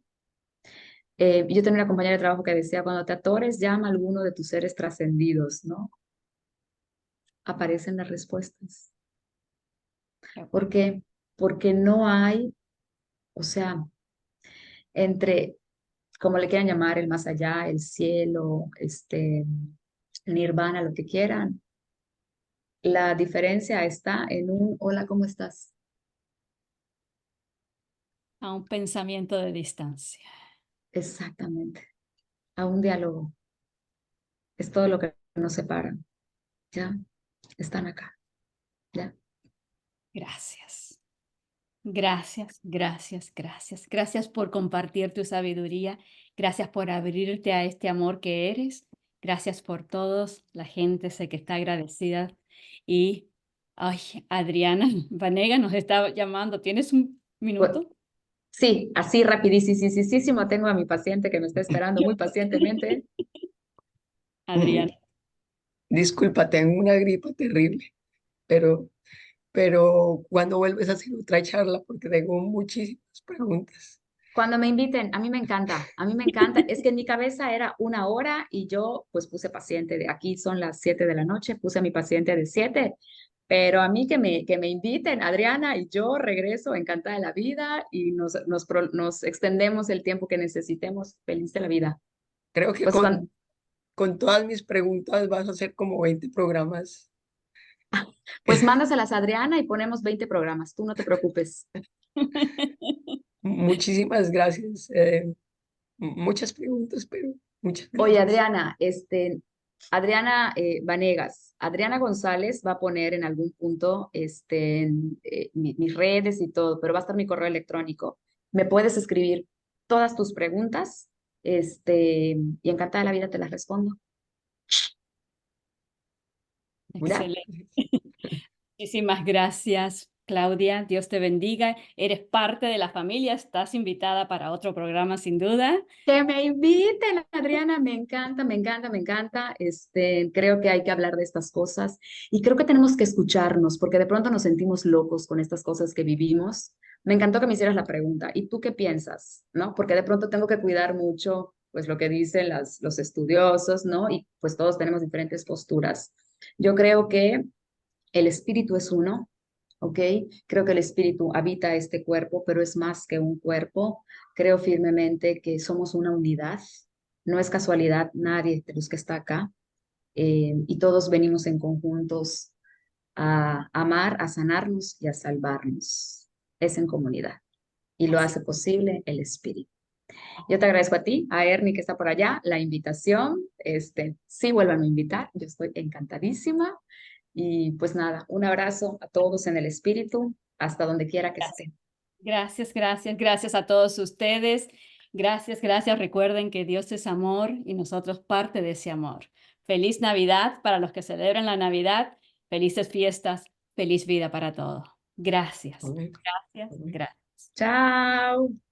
Yo tenía una compañera de trabajo que decía, cuando te atores, llama a alguno de tus seres trascendidos, ¿no? Aparecen las respuestas. Qué ¿Por bueno. qué? Porque no hay, o sea, entre, como le quieran llamar, el más allá, el cielo, nirvana, lo que quieran, la diferencia está en un, hola, ¿cómo estás? A un pensamiento de distancia. Exactamente, a un diálogo. Es todo lo que nos separa. Ya, están acá. Ya. Gracias. Gracias, gracias, gracias. Gracias por compartir tu sabiduría. Gracias por abrirte a este amor que eres Gracias por todos. La gente sé que está agradecida. Y, ay, Adriana Vanega nos está llamando. ¿Tienes un minuto? Sí, así rapidísimo. Tengo a mi paciente que me está esperando muy pacientemente. Adriana. Disculpa, tengo una gripa terrible, pero, pero cuando vuelves a hacer otra charla, porque tengo muchísimas preguntas. Cuando me inviten, a mí me encanta, a mí me encanta. Es que en mi cabeza era 1 hora y yo pues puse paciente de aquí son las 7 de la noche, puse a mi paciente de 7, pero a mí que me inviten, Adriana, y yo regreso encantada de la vida y nos extendemos el tiempo que necesitemos, feliz de la vida. Creo que Pues con todas mis preguntas vas a hacer como 20 programas. pues mándaselas a Adriana y ponemos 20 programas, tú no te preocupes. Muchísimas gracias. Muchas preguntas, pero muchas Oye, gracias. Adriana, Adriana Vanegas, Adriana González va a poner en algún punto mis redes y todo, pero va a estar mi correo electrónico. Me puedes escribir todas tus preguntas, y encantada de la vida te las respondo. Mira, Excelente. Muchísimas gracias, Claudia. Dios te bendiga. Eres parte de la familia. Estás invitada para otro programa, sin duda. que me inviten, Adriana, me encanta, me encanta, me encanta. Creo que hay que hablar de estas cosas y creo que tenemos que escucharnos porque de pronto nos sentimos locos con estas cosas que vivimos. Me encantó que me hicieras la pregunta. ¿Y tú qué piensas? ¿No? Porque de pronto tengo que cuidar mucho, pues lo que dicen los estudiosos, ¿no? Y pues todos tenemos diferentes posturas. Yo creo que el espíritu es uno, ¿ok? Creo que el espíritu habita este cuerpo, pero es más que un cuerpo. Creo firmemente que somos una unidad. No es casualidad nadie de los que está acá. Y todos venimos en conjuntos a amar, a sanarnos y a salvarnos. Es en comunidad. Y lo Así. hace posible el espíritu. Yo te agradezco a ti, a Ernie que está por allá, la invitación. Sí, vuelvan a invitar. Yo estoy encantadísima. Y pues nada, un abrazo a todos en el espíritu, hasta donde quiera que estén. Gracias, gracias, gracias a todos ustedes. Gracias, gracias. Recuerden que Dios es amor y nosotros parte de ese amor. Feliz Navidad para los que celebran la Navidad. Felices fiestas. Feliz vida para todos. Gracias. Amén. Gracias, Amén. gracias. Chao.